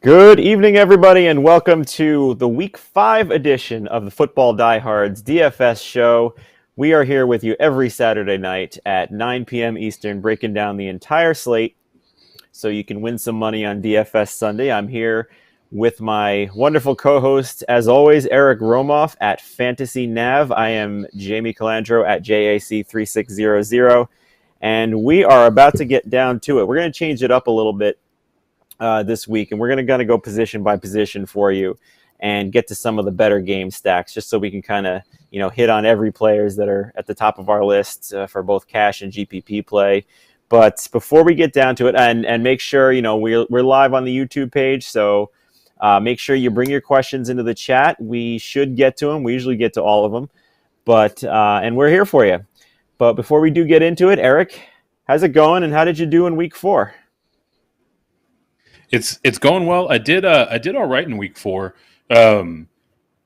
Good evening, everybody, and welcome to the Week 5 edition of the Football Diehards DFS show. We are here with you every Saturday night at 9 p.m. Eastern, breaking down the entire slate so you can win some money on DFS Sunday. I'm here with my wonderful co-host, as always, Eric Romoff at Fantasy Nav. I am Jamie Calandro at JAC3600, and we are about to get down to it. We're going to change it up a little bit this week, and we're going to go position by position for you and get to some of the better game stacks, just so we can kind of hit on every players that are at the top of our list for both cash and GPP play. But before we get down to it, and make sure we're live on the YouTube page, so make sure you bring your questions into the chat. We should get to them. We usually get to all of them, but and we're here for you. But before we do get into it, Eric, how's it going, and how did you do in week 4? It's going well. I did all right in week 4. I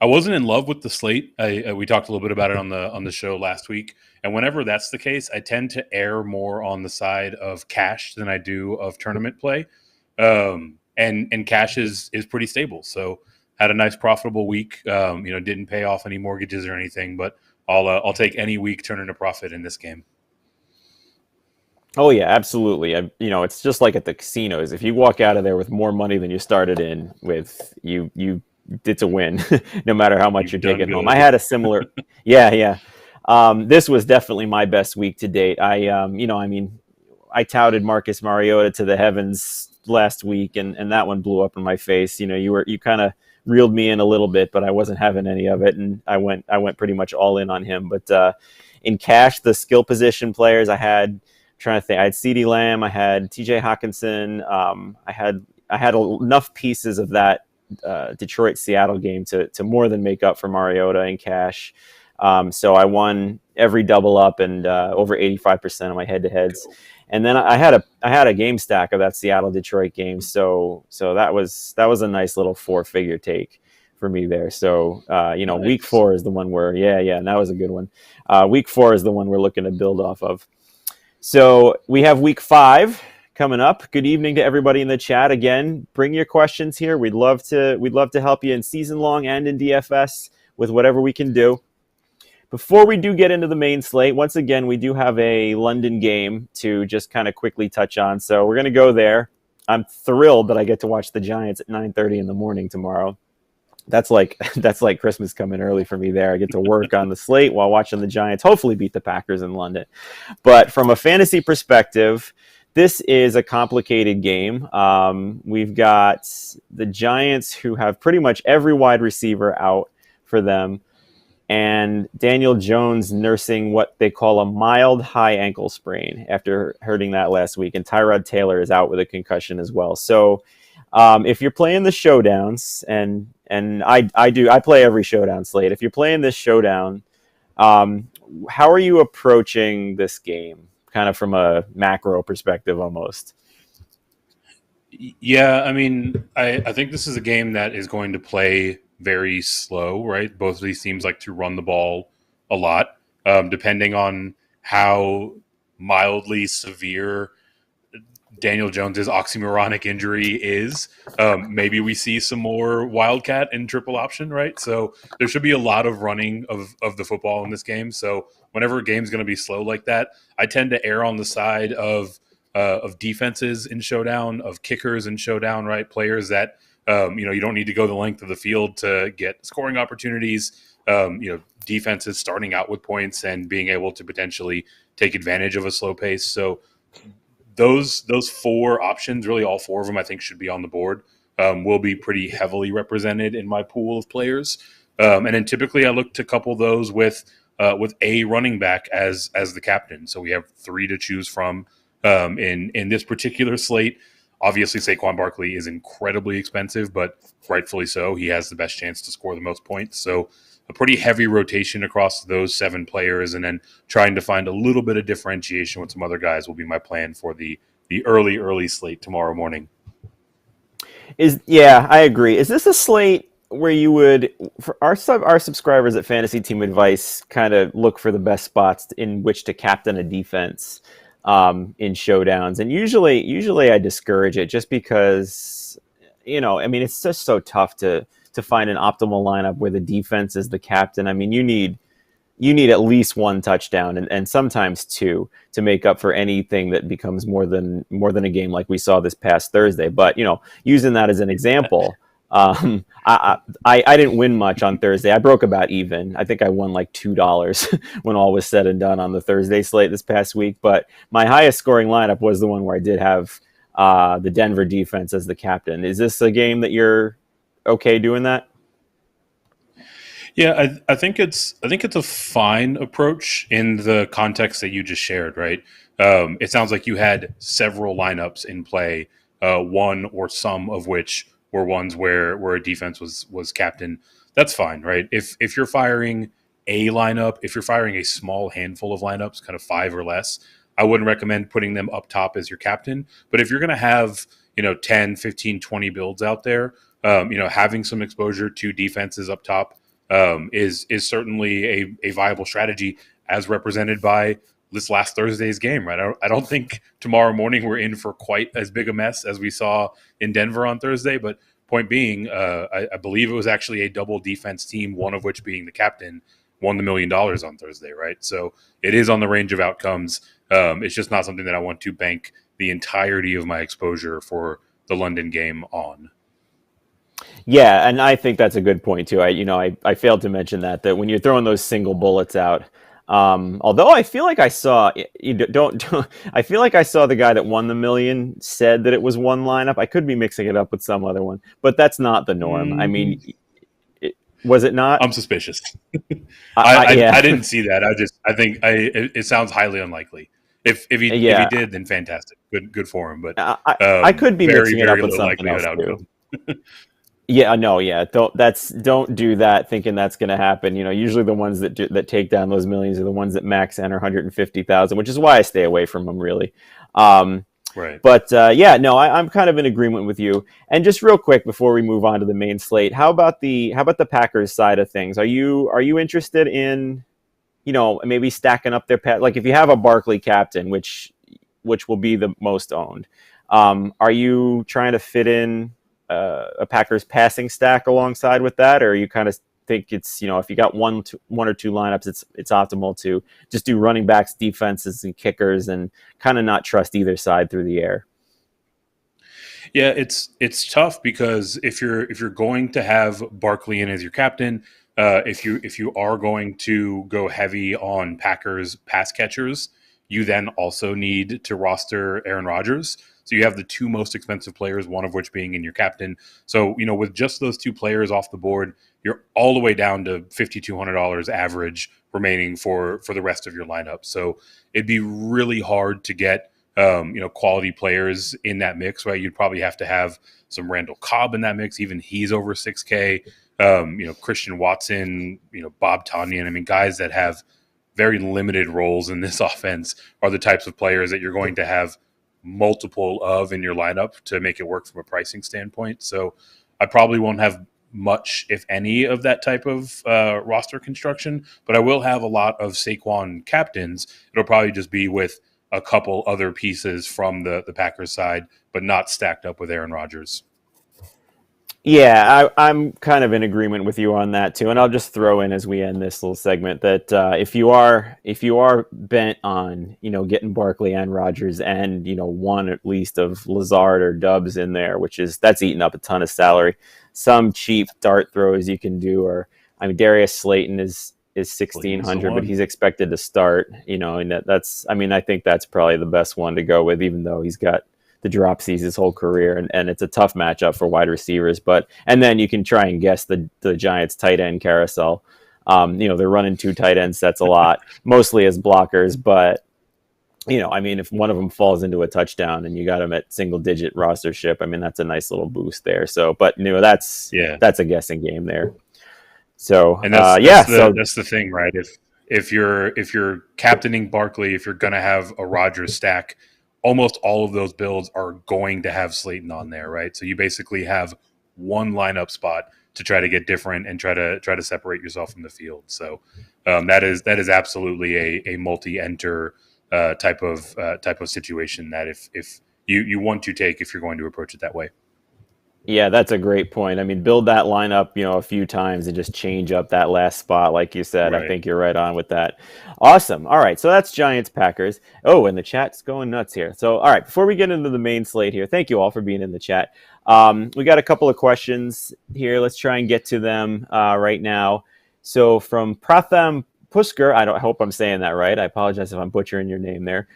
wasn't in love with the slate. We talked a little bit about it on the show last week. And whenever that's the case, I tend to err more on the side of cash than I do of tournament play. And cash is pretty stable. So had a nice profitable week. Didn't pay off any mortgages or anything, but I'll take any week turning a profit in this game. Oh, yeah, absolutely. It's just like at the casinos. If you walk out of there with more money than you started in with, it's a win, no matter how much you're taking home. I had a similar, yeah. This was definitely my best week to date. I touted Marcus Mariota to the heavens last week, and that one blew up in my face. You kind of reeled me in a little bit, but I wasn't having any of it, and I went pretty much all in on him. But in cash, the skill position players I had. Trying to think, I had CeeDee Lamb, I had TJ Hawkinson, I had enough pieces of that Detroit-Seattle game to more than make up for Mariota in cash. So I won every double up and over 85% of my head-to-heads. And then I had a game stack of that Seattle-Detroit game, so that was a nice little 4-figure take for me there. So nice. Week 4 is the one where and that was a good one. Week 4 is the one we're looking to build off of. So we have week 5 coming up. Good evening to everybody in the chat. Again, bring your questions here. We'd love to help you in season long and in DFS with whatever we can do. Before we do get into the main slate, once again, we do have a London game to just kind of quickly touch on. So we're going to go there. I'm thrilled that I get to watch the Giants at 9:30 in the morning tomorrow. That's like Christmas coming early for me there. I get to work on the slate while watching the Giants hopefully beat the Packers in London. But from a fantasy perspective, this is a complicated game. We've got the Giants, who have pretty much every wide receiver out for them, and Daniel Jones nursing what they call a mild high ankle sprain after hurting that last week, and Tyrod Taylor is out with a concussion as well. So if you're playing the showdowns, and I play every showdown slate. If you're playing this showdown, how are you approaching this game? Kind of from a macro perspective, almost. Yeah, I mean, I think this is a game that is going to play very slow, right? Both of these teams like to run the ball a lot, depending on how mildly severe Daniel Jones's oxymoronic injury is. Maybe we see some more wildcat and triple option, right? So there should be a lot of running of the football in this game. So whenever a game's going to be slow like that, I tend to err on the side of defenses in showdown, of kickers in showdown, right? Players that you don't need to go the length of the field to get scoring opportunities. Defenses starting out with points and being able to potentially take advantage of a slow pace. So those 4 options, really all 4 of them, I think should be on the board. Will be pretty heavily represented in my pool of players. And then typically I look to couple those with a running back as the captain. So we have 3 to choose from in this particular slate. Obviously, Saquon Barkley is incredibly expensive, but rightfully so. He has the best chance to score the most points. So a pretty heavy rotation across those 7 players, and then trying to find a little bit of differentiation with some other guys will be my plan for the early slate tomorrow morning. I agree. Is this a slate where you would, for our subscribers at Fantasy Team Advice, kind of look for the best spots in which to captain a defense in showdowns? And usually I discourage it just because I mean, it's just so tough to find an optimal lineup where the defense is the captain. I mean, you need at least one touchdown and sometimes two to make up for anything that becomes more than a game like we saw this past Thursday. But using that as an example, I didn't win much on Thursday. I broke about even. I think I won like $2 when all was said and done on the Thursday slate this past week. But my highest scoring lineup was the one where I did have the Denver defense as the captain. Is this a game that you're okay doing that? Yeah, I think it's a fine approach in the context that you just shared, right? It sounds like you had several lineups in play, one or some of which were ones where a defense was captain. That's fine, right? If you're firing a lineup, if you're firing a small handful of lineups, kind of 5 or less, I wouldn't recommend putting them up top as your captain. But if you're going to have 10, 15, 20 builds out there, having some exposure to defenses up top is certainly a viable strategy, as represented by this last Thursday's game, right? I don't think tomorrow morning we're in for quite as big a mess as we saw in Denver on Thursday. But point being, I believe it was actually a double defense team, one of which being the captain, won the $1 million on Thursday, right? So it is on the range of outcomes. It's just not something that I want to bank the entirety of my exposure for the London game on. Yeah, and I think that's a good point too. I failed to mention that when you're throwing those single bullets out, although I feel like I saw I feel like I saw the guy that won the $1 million said that it was one lineup. I could be mixing it up with some other one, but that's not the norm. I mean, was it not? I'm suspicious. I didn't see that. I think it sounds highly unlikely. If he did, then fantastic. Good for him. But I could be mixing it up with something else too. Yeah, no, yeah. Don't do that thinking that's going to happen. Usually the ones that take down those millions are the ones that max enter 150,000, which is why I stay away from them, really. Right. But I'm kind of in agreement with you. And just real quick before we move on to the main slate, how about the Packers side of things? Are you interested in, maybe stacking up their like if you have a Barkley captain, which will be the most owned, are you trying to fit in a Packers passing stack alongside with that, or you kind of think it's if you got one or two lineups, it's optimal to just do running backs, defenses, and kickers, and kind of not trust either side through the air? Yeah, it's tough because if you're going to have Barkley in as your captain, if you are going to go heavy on Packers pass catchers, you then also need to roster Aaron Rodgers. So you have the two most expensive players, one of which being in your captain. So, with just those two players off the board, you're all the way down to $5,200 average remaining for the rest of your lineup. So it'd be really hard to get, quality players in that mix, right? You'd probably have to have some Randall Cobb in that mix. Even he's over 6K. Christian Watson, Bob Tonyan. I mean, guys that have very limited roles in this offense are the types of players that you're going to have multiple of in your lineup to make it work from a pricing standpoint. So I probably won't have much, if any, of that type of roster construction, but I will have a lot of Saquon captains. It'll probably just be with a couple other pieces from the Packers side, but not stacked up with Aaron Rodgers. Yeah, I'm kind of in agreement with you on that too, and I'll just throw in as we end this little segment that if you are bent on getting Barkley and Rodgers and one at least of Lazard or Dubs in there, that's eating up a ton of salary. Some cheap dart throws you can do, Darius Slayton is 1,600, but he's expected to start. And that's I think that's probably the best one to go with, even though he's got the dropsies his whole career, and it's a tough matchup for wide receivers. And then you can try and guess the Giants tight end carousel. They're running two tight end sets a lot, mostly as blockers, but if one of them falls into a touchdown and you got them at single digit rostership, that's a nice little boost there. So, but that's a guessing game there. So, and that's the thing, right? If you're captaining Barkley, if you're going to have a Rodgers stack, almost all of those builds are going to have Slayton on there, right? So you basically have one lineup spot to try to get different and try to separate yourself from the field. So that is absolutely a multi-enter type of situation that if you want to take if you're going to approach it that way. Yeah, that's a great point. I mean, build that lineup, a few times and just change up that last spot, like you said. I Right. think you're right on with that. Awesome. All right, so that's Giants Packers. Oh, and the chat's going nuts here. So, all right, before we get into the main slate here, thank you all for being in the chat. We got a couple of questions here. Let's try and get to them right now. So, from Pratham Pusker, I hope I'm saying that right. I apologize if I'm butchering your name there.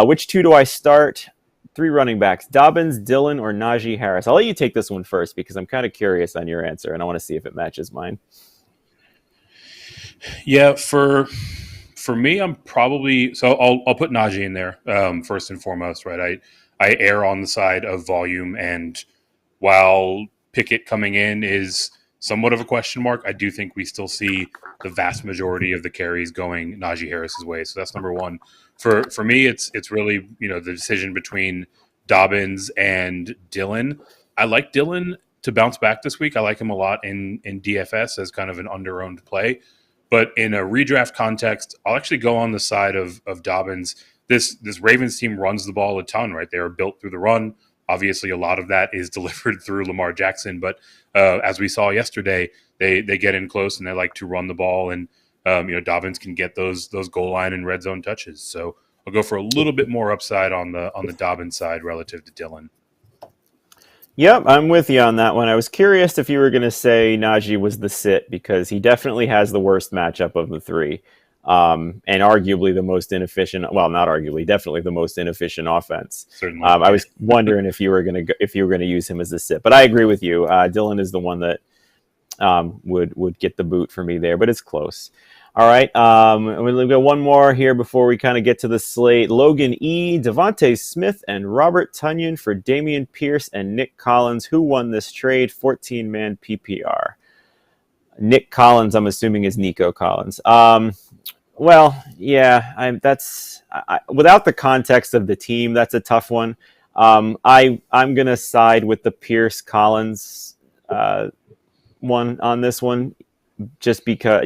Which two do I start? Three running backs: Dobbins, Dillon, or Najee Harris. I'll let you take this one first because I'm kind of curious on your answer and I want to see if it matches mine. Yeah, for me, I'm probably I'll put Najee in there first and foremost, right? I err on the side of volume, and while Pickett coming in is somewhat of a question mark, I do think we still see the vast majority of the carries going Najee Harris's way. So that's number one. For me, it's really the decision between Dobbins and Dillon. I like Dillon to bounce back this week. I like him a lot in DFS as kind of an under-owned play. But in a redraft context, I'll actually go on the side of Dobbins. This Ravens team runs the ball a ton, right? They are built through the run. Obviously, a lot of that is delivered through Lamar Jackson. But as we saw yesterday, they get in close and they like to run the ball. And Dobbins can get those goal line and red zone touches. So I'll go for a little bit more upside on the Dobbins side relative to Dillon. Yep, I'm with you on that one. I was curious if you were going to say Najee was the sit because he definitely has the worst matchup of the three, and arguably the most inefficient. Well, not arguably, definitely the most inefficient offense. Certainly, I was wondering if you were going to use him as the sit, but I agree with you. Dillon is the one that would get the boot for me there, but it's close. All right, we'll go one more here before we kind of get to the slate. Logan E., Devontae Smith, and Robert Tonyan for Dameon Pierce and Nick Collins. Who won this trade? 14-man PPR. Nick Collins, I'm assuming, is Nico Collins. Well, yeah, without the context of the team, that's a tough one. I'm going to side with the Pierce Collins one on this one. Just because,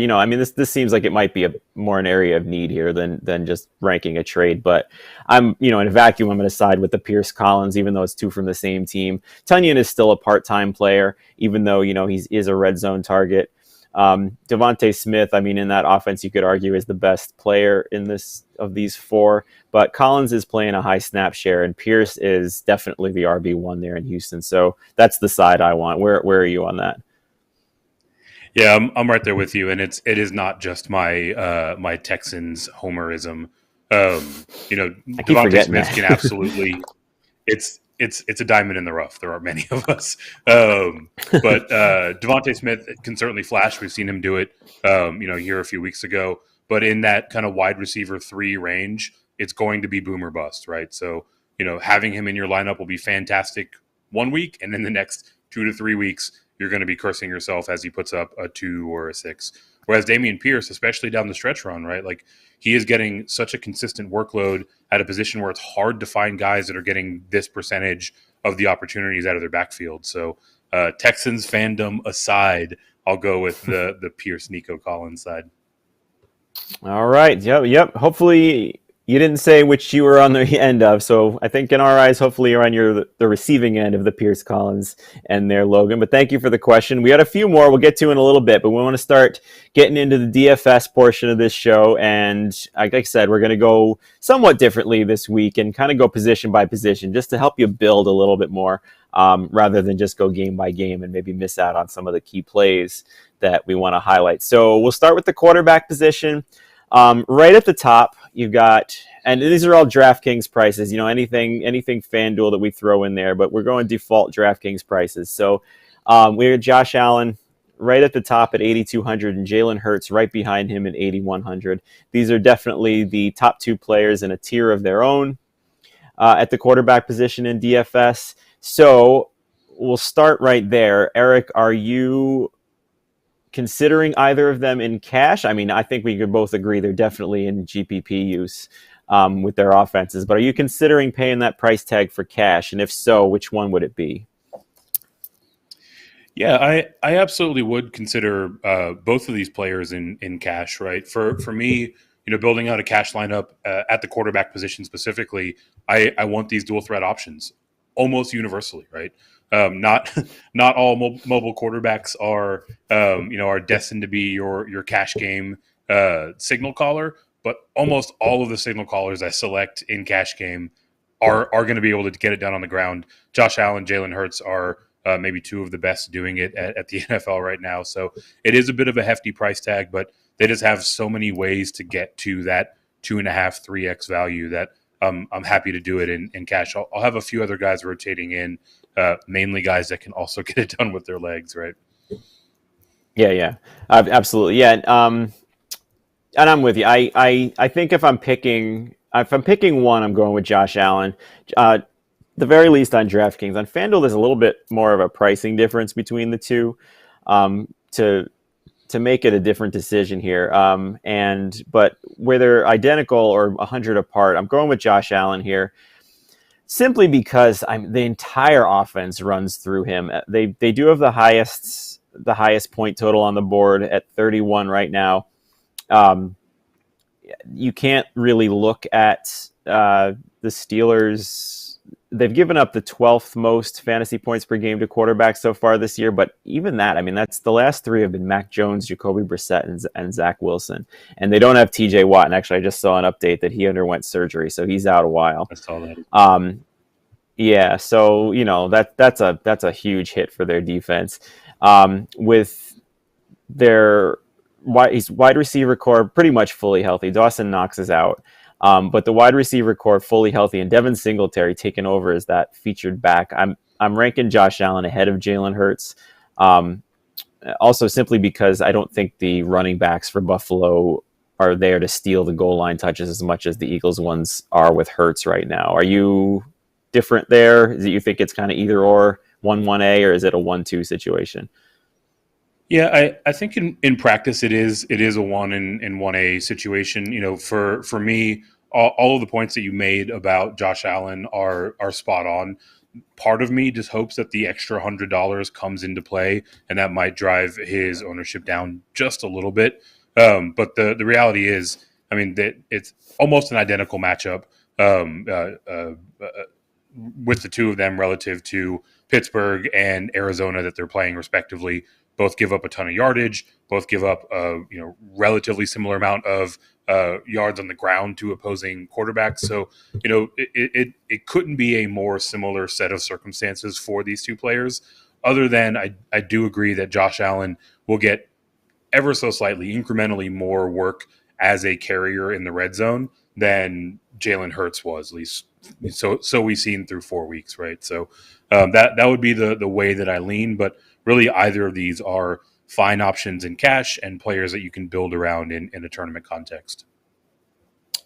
this seems like it might be more an area of need here than just ranking a trade. But I'm, in a vacuum, I'm going to side with the Pierce Collins, even though it's two from the same team. Tonyan is still a part-time player, even though, he is a red zone target. Devontae Smith, in that offense, you could argue is the best player in this of these four. But Collins is playing a high snap share, and Pierce is definitely the RB1 there in Houston. So that's the side I want. Where are you on that? Yeah, I'm right there with you, and it is not just my my Texans homerism. Devontae Smith can absolutely. It's a diamond in the rough. There are many of us, but Devontae Smith can certainly flash. We've seen him do it, here a few weeks ago. But in that kind of wide receiver 3 range, it's going to be boom or bust, right? So having him in your lineup will be fantastic 1 week, and then the next 2 to 3 weeks, you're going to be cursing yourself as he puts up a 2 or a 6. Whereas Dameon Pierce, especially down the stretch run, right? Like he is getting such a consistent workload at a position where it's hard to find guys that are getting this percentage of the opportunities out of their backfield. So Texans fandom aside, I'll go with the Pierce Nico Collins side. All right. Yep. Hopefully you didn't say which you were on the end of, so I think in our eyes, hopefully you're on the receiving end of the Pierce Collins and their Logan. But thank you for the question. We got a few more we'll get to in a little bit, but we want to start getting into the DFS portion of this show. And like I said, we're going to go somewhat differently this week and kind of go position by position just to help you build a little bit more rather than just go game by game and maybe miss out on some of the key plays that we want to highlight. So we'll start with the quarterback position. Right at the top, you've got, and these are all DraftKings prices, anything FanDuel that we throw in there, but we're going default DraftKings prices. So we have Josh Allen right at the top at 8,200 and Jalen Hurts right behind him at 8,100. These are definitely the top two players in a tier of their own at the quarterback position in DFS. So we'll start right there. Eric, are you considering either of them in cash? I think we could both agree they're definitely in GPP use with their offenses, but are you considering paying that price tag for cash? And if so, which one would it be? Yeah, I absolutely would consider both of these players in cash, right? For me, building out a cash lineup at the quarterback position specifically, I want these dual threat options almost universally, right? Not not all mobile quarterbacks are are destined to be your cash game signal caller, but almost all of the signal callers I select in cash game are going to be able to get it done on the ground. Josh Allen, Jalen Hurts are maybe two of the best doing it at the NFL right now. So it is a bit of a hefty price tag, but they just have so many ways to get to that 2.5, 3x value that I'm happy to do it in cash. I'll have a few other guys rotating in, mainly guys that can also get it done with their legs, right? Yeah, absolutely. Yeah, and I'm with you. I think if I'm picking one, I'm going with Josh Allen. The very least on DraftKings. On FanDuel, there's a little bit more of a pricing difference between the two to make it a different decision here. But where they're identical or 100 apart, I'm going with Josh Allen here, simply because the entire offense runs through him. They do have the highest point total on the board at 31 right now. You can't really look at the Steelers. They've given up the 12th most fantasy points per game to quarterbacks so far this year, but even that, I mean, that's the last three have been Mac Jones, Jacoby Brissett, and Zach Wilson, and they don't have T.J. Watt. And actually, I just saw an update that he underwent surgery, so he's out a while. I saw that. Yeah, so that's a huge hit for their defense. With their wide receiver core pretty much fully healthy. Dawson Knox is out. But the wide receiver core fully healthy, and Devin Singletary taking over as that featured back. I'm ranking Josh Allen ahead of Jalen Hurts. Also simply because I don't think the running backs for Buffalo are there to steal the goal line touches as much as the Eagles ones are with Hurts right now. Are you different there? Do you think it's kind of either or 1-1A, or is it a 1-2 situation? Yeah, I think in practice it is a 1 and 1A situation. For me, all of the points that you made about Josh Allen are spot on. Part of me just hopes that the extra $100 comes into play, and that might drive his ownership down just a little bit. But the reality is, I mean, that it's almost an identical matchup with the two of them relative to Pittsburgh and Arizona that they're playing respectively. Both give up a ton of yardage. Both give up a relatively similar amount of yards on the ground to opposing quarterbacks. So it couldn't be a more similar set of circumstances for these two players. Other than I do agree that Josh Allen will get ever so slightly, incrementally more work as a carrier in the red zone than Jalen Hurts was, at least so we've seen through 4 weeks, right? So that would be the way that I lean, but really either of these are fine options in cash and players that you can build around in a tournament context.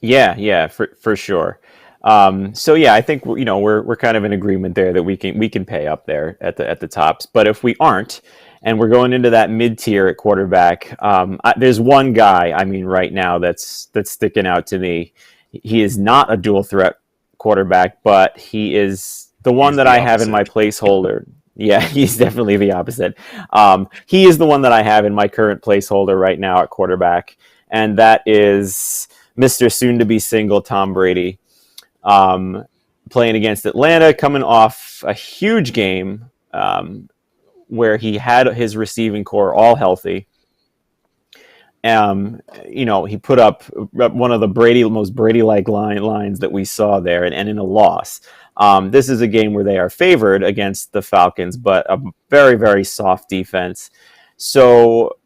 Yeah, for sure. So yeah, I think we're kind of in agreement there that we can pay up there at the tops. But if we aren't, and we're going into that mid tier at quarterback, there's one guy, I mean, right now that's sticking out to me. He is not a dual threat quarterback, but he is the one that I have in my placeholder. Yeah, he's definitely the opposite. He is the one that I have in my current placeholder right now at quarterback, and that is Mr. Soon-to-be single Tom Brady, playing against Atlanta, coming off a huge game where he had his receiving core all healthy. He put up one of the most Brady-like lines that we saw there, and in a loss. This is a game where they are favored against the Falcons, but a very, very soft defense. So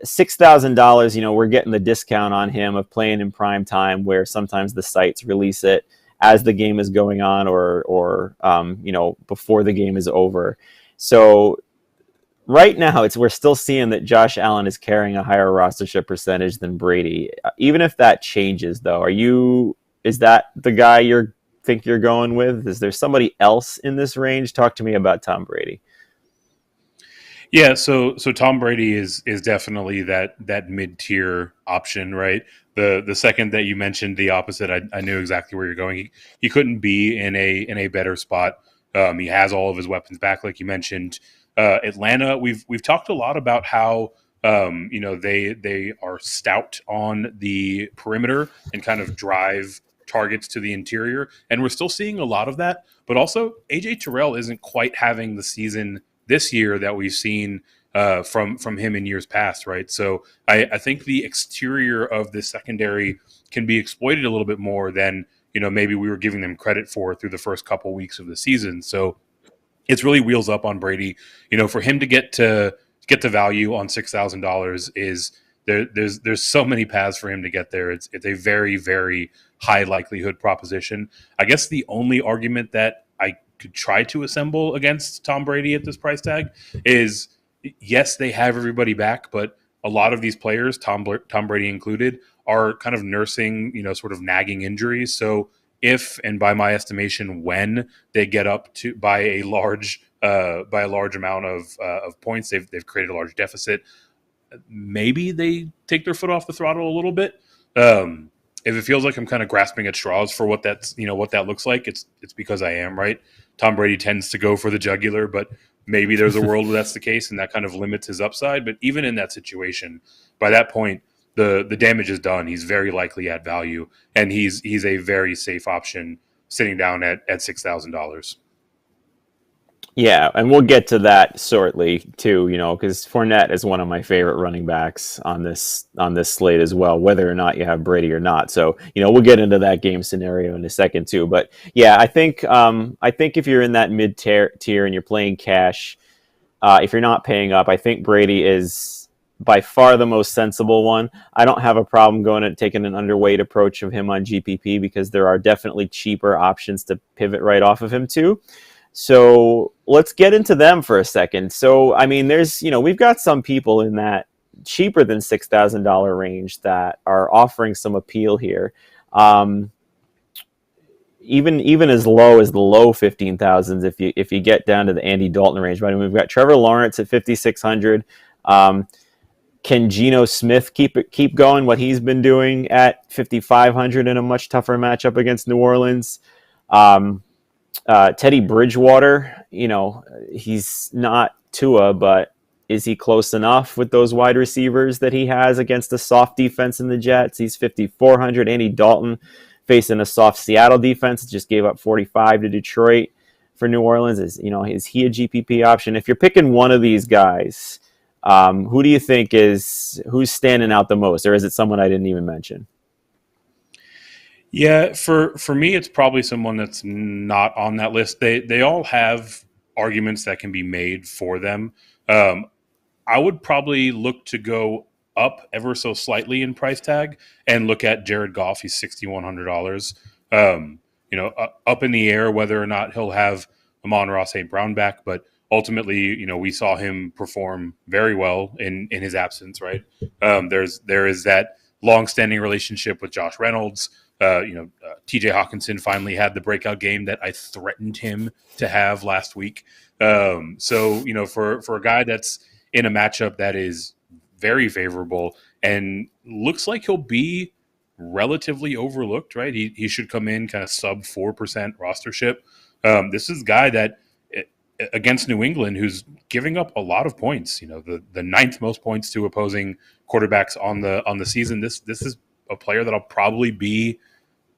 $6,000, we're getting the discount on him of playing in prime time, where sometimes the sites release it as the game is going on or before the game is over. So right now, we're still seeing that Josh Allen is carrying a higher rostership percentage than Brady. Even if that changes, though, is that the guy you think you're going with? Is there somebody else in this range? Talk to me about Tom Brady. Yeah, so Tom Brady is definitely that mid-tier option, right? The second that you mentioned the opposite, I knew exactly where you're going. He couldn't be in a better spot. He has all of his weapons back, like you mentioned. Atlanta, we've talked a lot about how they are stout on the perimeter and kind of drive targets to the interior, and we're still seeing a lot of that. But also, AJ Terrell isn't quite having the season this year that we've seen from him in years past, right? So I think the exterior of this secondary can be exploited a little bit more than maybe we were giving them credit for through the first couple weeks of the season. So it's really wheels up on Brady. For him to get to value on $6,000 is there's so many paths for him to get there. It's a very, very high likelihood proposition. I guess the only argument that I could try to assemble against Tom Brady at this price tag is, yes, they have everybody back, but a lot of these players, Tom Brady included, are kind of nursing, sort of nagging injuries. So if, and by my estimation, when they get up to by a large amount of points, they've created a large deficit. Maybe they take their foot off the throttle a little bit. If it feels like I'm kind of grasping at straws for what what that looks like, it's because I am, right. Tom Brady tends to go for the jugular, but maybe there's a world where that's the case, and that kind of limits his upside. But even in that situation, by that point, the damage is done. He's very likely at value, and he's a very safe option sitting down at $6,000. Yeah, and we'll get to that shortly too, because Fournette is one of my favorite running backs on this slate as well, whether or not you have Brady or not. So, we'll get into that game scenario in a second too. But yeah, I think if you're in that mid tier and you're playing cash, if you're not paying up, I think Brady is by far the most sensible one. I don't have a problem taking an underweight approach of him on GPP because there are definitely cheaper options to pivot right off of him too. So let's get into them for a second. So, I mean, we've got some people in that cheaper than $6,000 range that are offering some appeal here. Even as low as the low 15,000s if you get down to the Andy Dalton range. But I mean, we've got Trevor Lawrence at 5,600. Can Geno Smith keep going what he's been doing at 5,500 in a much tougher matchup against New Orleans? Teddy Bridgewater, he's not Tua, but is he close enough with those wide receivers that he has against a soft defense in the Jets? He's 5,400. Andy Dalton facing a soft Seattle defense that just gave up 45 to Detroit for New Orleans. Is he a GPP option? If you're picking one of these guys, who do you think who's standing out the most, or is it someone I didn't even mention? Yeah, for me, it's probably someone that's not on that list. They all have arguments that can be made for them. I would probably look to go up ever so slightly in price tag and look at Jared Goff. He's $6,100. Up in the air whether or not he'll have Amon-Ra St. Brown back, but ultimately, we saw him perform very well in his absence. Right? There is that long-standing relationship with Josh Reynolds. TJ Hawkinson finally had the breakout game that I threatened him to have last week. So for a guy that's in a matchup that is very favorable and looks like he'll be relatively overlooked, right? He should come in kind of sub 4% rostership. This is a guy that against New England, who's giving up a lot of points, the ninth most points to opposing quarterbacks on the season. This is a player that I'll probably be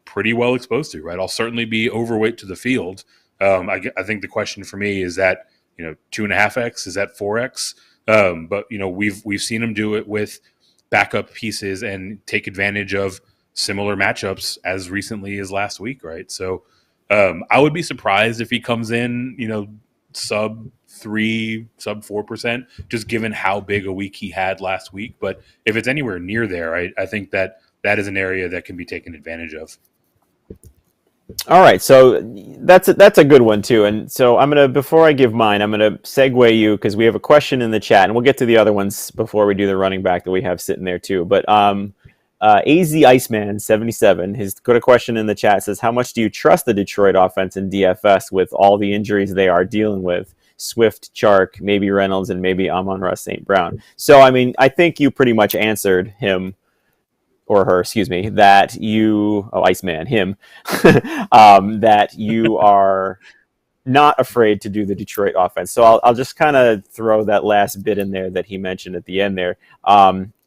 pretty well exposed to, right? I'll certainly be overweight to the field. I think the question for me is that, 2.5x, is that 4x? But we've seen him do it with backup pieces and take advantage of similar matchups as recently as last week, right? So I would be surprised if he comes in, sub 4%, just given how big a week he had last week. But if it's anywhere near there, I think that is an area that can be taken advantage of. All right, so that's a good one too. And so before I give mine, I'm gonna segue you because we have a question in the chat, and we'll get to the other ones before we do the running back that we have sitting there too. But AZ Iceman 77, he's got a question in the chat. Says, how much do you trust the Detroit offense in DFS with all the injuries they are dealing with? Swift, Chark, maybe Reynolds, and maybe Amon-Ra St. Brown. So I think you pretty much answered him. Or her, excuse me, that you are not afraid to do the Detroit offense. So I'll just kind of throw that last bit in there that he mentioned at the end there.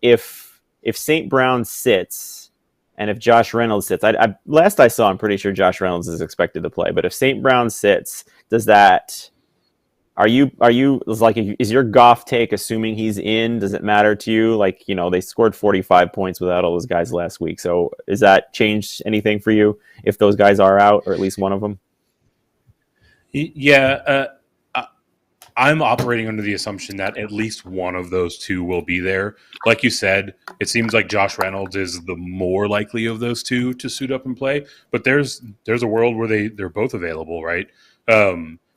If St. Brown sits, and if Josh Reynolds sits, last I saw, I'm pretty sure Josh Reynolds is expected to play. But if St. Brown sits, does that? Are you like, is your Goff take assuming he's in? Does it matter to you? Like, they scored 45 points without all those guys last week. So is that changed anything for you if those guys are out, or at least one of them? Yeah, I'm operating under the assumption that at least one of those two will be there. Like you said, it seems like Josh Reynolds is the more likely of those two to suit up and play. But there's a world where they're both available, right?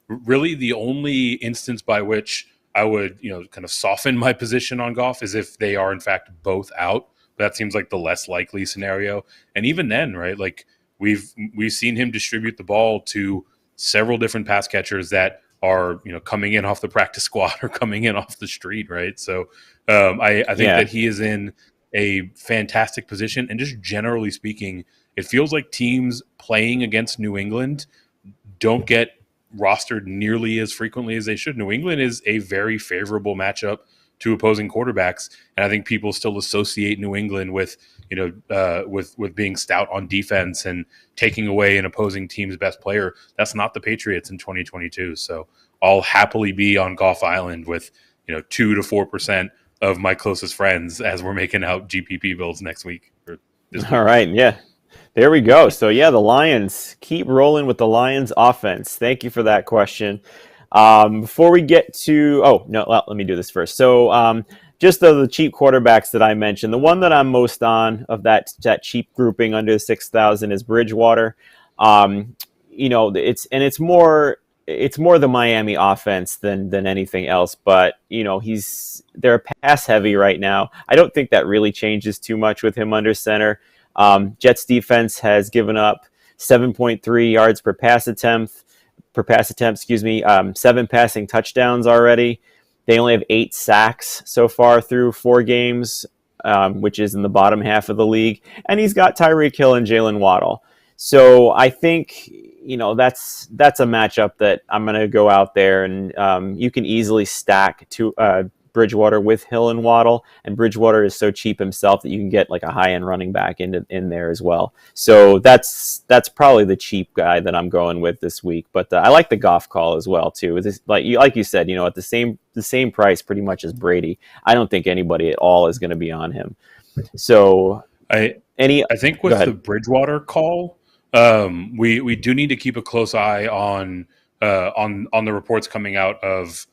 Really, the only instance by which I would kind of soften my position on Goff is if they are in fact both out. That seems like the less likely scenario. And even then, right? Like we've seen him distribute the ball to several different pass catchers that are coming in off the practice squad or coming in off the street, right? So I think that he is in a fantastic position. And just generally speaking, it feels like teams playing against New England don't get rostered nearly as frequently as they should. New England is a very favorable matchup to opposing quarterbacks, and I think people still associate New England with with being stout on defense and taking away an opposing team's best player. That's not the Patriots in 2022. So I'll happily be on Goff Island with 2 to 4% of my closest friends as we're making out GPP builds next week. All right, yeah. There we go. So, the Lions. Keep rolling with the Lions offense. Thank you for that question. Before we get to... Oh, no, let me do this first. So, just the cheap quarterbacks that I mentioned, the one that I'm most on of that cheap grouping under 6,000 is Bridgewater. It's more the Miami offense than anything else, but they're pass heavy right now. I don't think that really changes too much with him under center. Jets defense has given up 7.3 yards per pass attempt, 7 passing touchdowns already. They only have 8 sacks so far through 4 games, which is in the bottom half of the league. And he's got Tyreek Hill and Jalen Waddle. So I think, that's a matchup that I'm going to go out there, and you can easily stack Bridgewater with Hill and Waddle, and Bridgewater is so cheap himself that you can get like a high-end running back in there as well. So that's probably the cheap guy that I'm going with this week. But I like the Goff call as well too. This, like you said, at the same price pretty much as Brady. I don't think anybody at all is going to be on him. So I think with the Bridgewater call, we do need to keep a close eye on the reports coming out of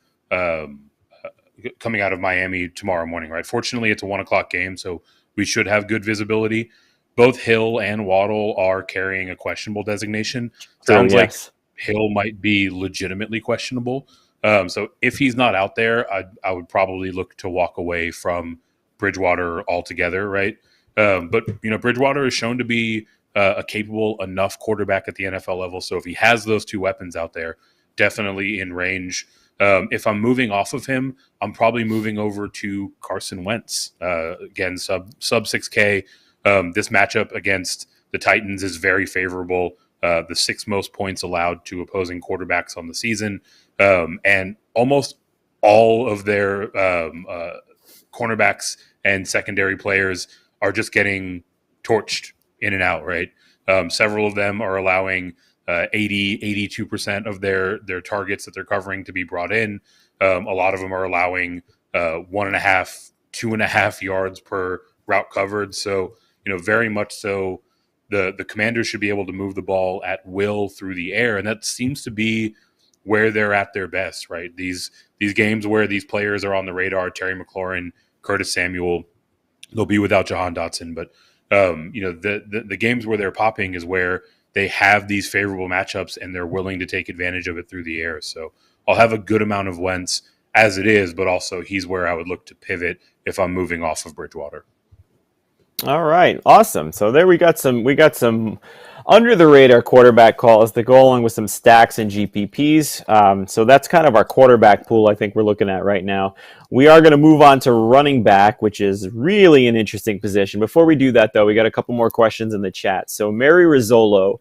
Miami tomorrow morning, right? Fortunately, it's a 1:00 game, so we should have good visibility. Both Hill and Waddle are carrying a questionable designation. Sounds like Hill might be legitimately questionable. So if he's not out there, I would probably look to walk away from Bridgewater altogether, right? But Bridgewater is shown to be a capable enough quarterback at the NFL level. So if he has those two weapons out there, definitely in range. If I'm moving off of him, I'm probably moving over to Carson Wentz. Again, sub 6K. This matchup against the Titans is very favorable. The 6th most points allowed to opposing quarterbacks on the season. And almost all of their cornerbacks and secondary players are just getting torched in and out, right? Several of them are allowing 82% of their targets that they're covering to be brought in. A lot of them are allowing 1.5, 2.5 yards per route covered. So, very much so the Commanders should be able to move the ball at will through the air. And that seems to be where they're at their best, right? These games where these players are on the radar, Terry McLaurin, Curtis Samuel, they'll be without Jahan Dotson. But, the games where they're popping is where they have these favorable matchups and they're willing to take advantage of it through the air. So I'll have a good amount of Wentz as it is, but also he's where I would look to pivot if I'm moving off of Bridgewater. All right, awesome. So there we got some under the radar quarterback calls that go along with some stacks and GPPs. So that's kind of our quarterback pool I think we're looking at right now. We are going to move on to running back, which is really an interesting position. Before we do that, though, we got a couple more questions in the chat. So Mary Rizzolo,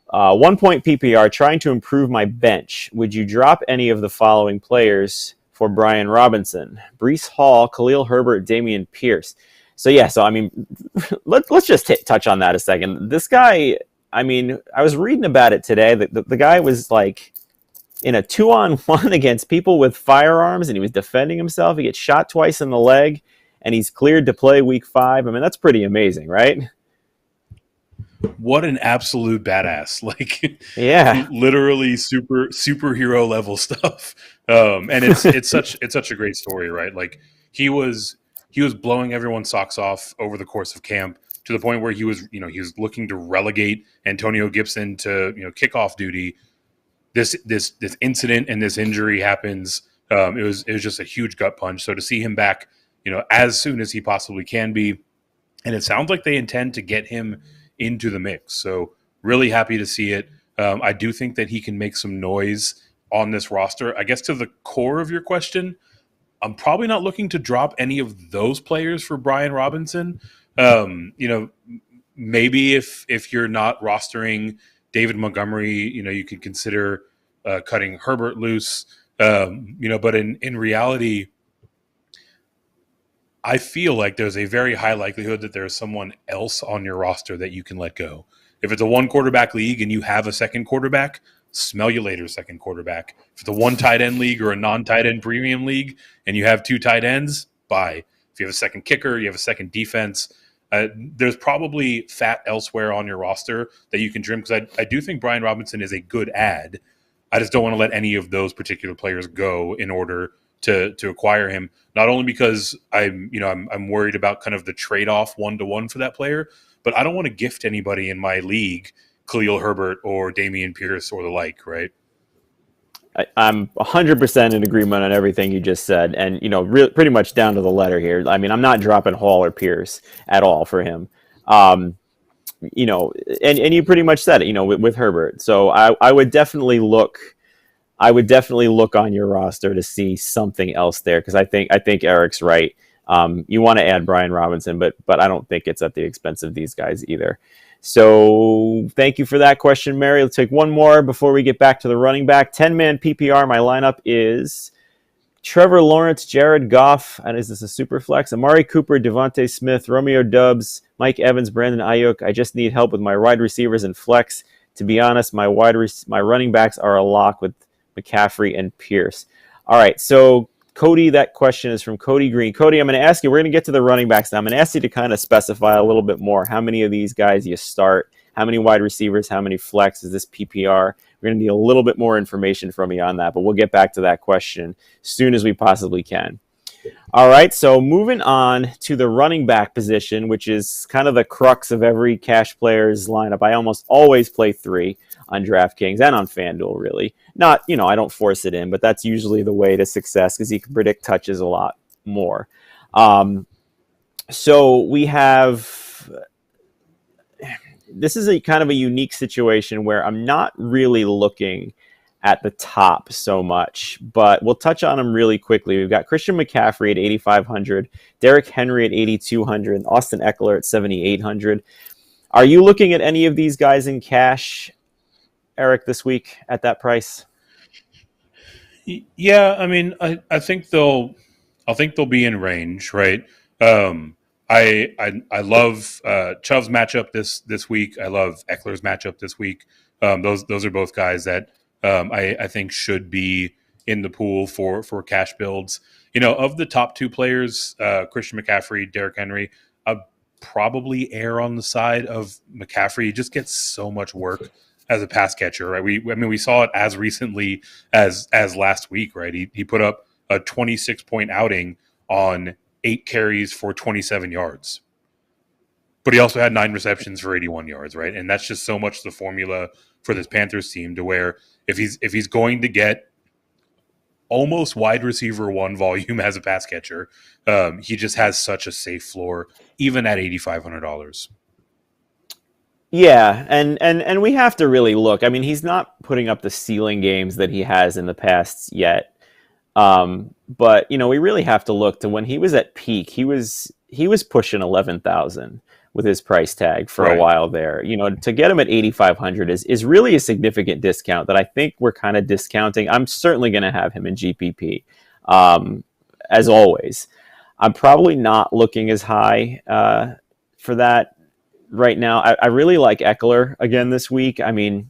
1 point PPR, trying to improve my bench. Would you drop any of the following players for Brian Robinson? Breece Hall, Khalil Herbert, Dameon Pierce. So I mean, let's just touch on that a second. This guy, I mean, I was reading about it today. The guy was like in a 2-on-1 against people with firearms, and he was defending himself. He gets shot twice in the leg, and he's cleared to play week 5. I mean, that's pretty amazing, right? What an absolute badass. Like, yeah, literally superhero level stuff. And it's such a great story, right? Like, he was blowing everyone's socks off over the course of camp, to the point where he was looking to relegate Antonio Gibson to, kickoff duty. This incident and this injury happens. It was just a huge gut punch. So to see him back, as soon as he possibly can be, and it sounds like they intend to get him into the mix. So really happy to see it. I do think that he can make some noise on this roster. I guess to the core of your question, I'm probably not looking to drop any of those players for Brian Robinson. Maybe if you're not rostering David Montgomery, you could consider cutting Herbert loose. But in reality, I feel like there's a very high likelihood that there's someone else on your roster that you can let go. If it's a 1-quarterback league and you have a second quarterback, smell you later, second quarterback. If it's a 1 tight end league or a non-tight end premium league and you have 2 tight ends, bye. If you have a second kicker, you have a second defense, there's probably fat elsewhere on your roster that you can trim, because I do think Brian Robinson is a good add. I just don't want to let any of those particular players go in order to acquire him. Not only because I'm worried about kind of the trade-off 1-to-1 for that player, but I don't want to gift anybody in my league Khalil Herbert or Dameon Pierce or the like, right? I'm 100% in agreement on everything you just said, and pretty much down to the letter here. I mean, I'm not dropping Hall or Pierce at all for him. And you pretty much said it, with Herbert. So I would definitely look on your roster to see something else there, because I think Eric's right. You want to add Brian Robinson, but I don't think it's at the expense of these guys either. So thank you for that question, Mary. Let's take one more before we get back to the running back. 10-man PPR. My lineup is Trevor Lawrence, Jared Goff, and is this a super flex? Amari Cooper, Devontae Smith, Romeo Doubs, Mike Evans, Brandon Ayuk. I just need help with my wide receivers and flex. To be honest, my running backs are a lock with McCaffrey and Pierce. All right, so Cody, that question is from Cody Green. Cody, I'm going to ask you, we're going to get to the running backs now. I'm going to ask you to kind of specify a little bit more how many of these guys you start, how many wide receivers, how many flex, is this PPR? We're going to need a little bit more information from you on that, but we'll get back to that question as soon as we possibly can. All right, so moving on to the running back position, which is kind of the crux of every cash player's lineup. I almost always play 3 on DraftKings and on FanDuel, really. Not, I don't force it in, but that's usually the way to success, because you can predict touches a lot more. So we have, this is a kind of a unique situation where I'm not really looking at the top so much, but we'll touch on them really quickly. We've got Christian McCaffrey at 8,500, Derrick Henry at 8,200, Austin Eckler at 7,800. Are you looking at any of these guys in cash, Eric, this week at that price? Yeah, I mean, I think they'll be in range, right? I love Chubb's matchup this week. I love Eckler's matchup this week. Those are both guys that I think should be in the pool for cash builds. Of the top 2 players, Christian McCaffrey, Derrick Henry, I'd probably err on the side of McCaffrey. He just gets so much work as a pass catcher, right? We saw it as recently as last week, right? He put up a 26-point outing on 8 carries for 27 yards. But he also had 9 receptions for 81 yards, right? And that's just so much the formula for this Panthers team, to where if he's going to get almost wide receiver 1 volume as a pass catcher, he just has such a safe floor, even at $8,500. Yeah, and we have to really look. I mean, he's not putting up the ceiling games that he has in the past yet. But we really have to look to when he was at peak. He was pushing 11,000 with his price tag for a while there. To get him at 8,500 is really a significant discount that I think we're kind of discounting. I'm certainly going to have him in GPP, as always. I'm probably not looking as high for that right now. I really like Eckler again this week. I mean,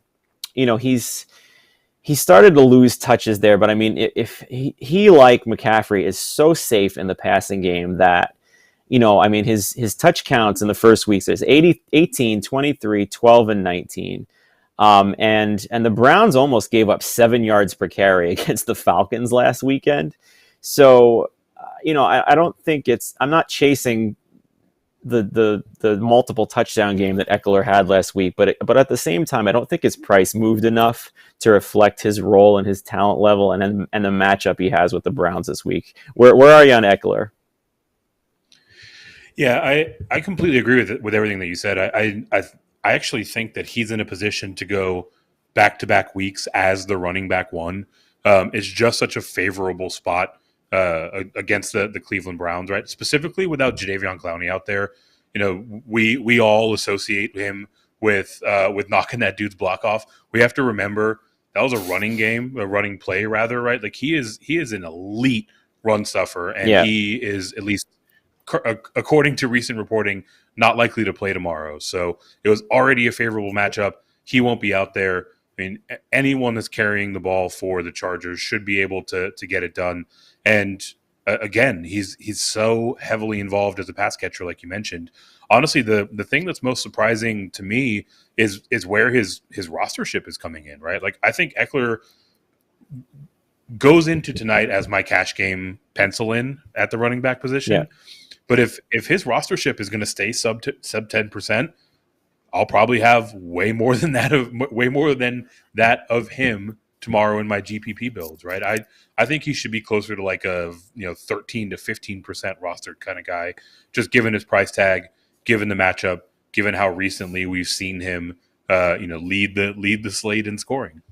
he started to lose touches there, but I mean, if he like McCaffrey is so safe in the passing game that, I mean, his touch counts in the first weeks is 18, 23, 12, and 19. And the Browns almost gave up 7 yards per carry against the Falcons last weekend. So, I don't think I'm not chasing the multiple touchdown game that Eckler had last week, but at the same time, I don't think his price moved enough to reflect his role and his talent level and the matchup he has with the Browns this week. Where are you on Eckler? Yeah, I completely agree with everything that you said. I actually think that he's in a position to go back-to-back weeks as the running back one. It's just such a favorable spot against the Cleveland Browns, right? Specifically without Jadeveon Clowney out there. We all associate him with knocking that dude's block off. We have to remember that was a running play rather, right? Like he is an elite run stuffer, and he is, at least according to recent reporting, not likely to play tomorrow. So it was already a favorable matchup. He won't be out there. I mean, anyone that's carrying the ball for the Chargers should be able to get it done. And again, he's so heavily involved as a pass catcher, like you mentioned. Honestly, the thing that's most surprising to me is where his rostership is coming in, right? Like, I think Eckler goes into tonight as my cash game pencil in at the running back position. Yeah. But if his rostership is going to stay sub 10%, I'll probably have way more than that of him tomorrow in my GPP builds, right? I think he should be closer to like a 13 to 15% rostered kind of guy, just given his price tag, given the matchup, given how recently we've seen him lead the slate in scoring.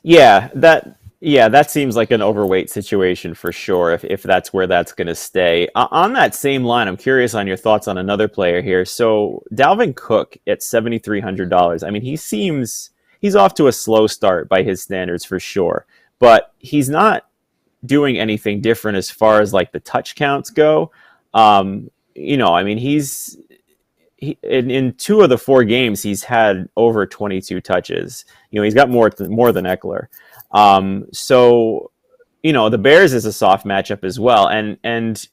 Yeah, that seems like an overweight situation for sure, if that's where that's going to stay. On that same line, I'm curious on your thoughts on another player here. So Dalvin Cook at $7,300. I mean, he's off to a slow start by his standards for sure, but he's not doing anything different as far as like the touch counts go. I mean, in 2 of the 4 games, he's had over 22 touches. He's got more than Eckler. So, the Bears is a soft matchup as well. And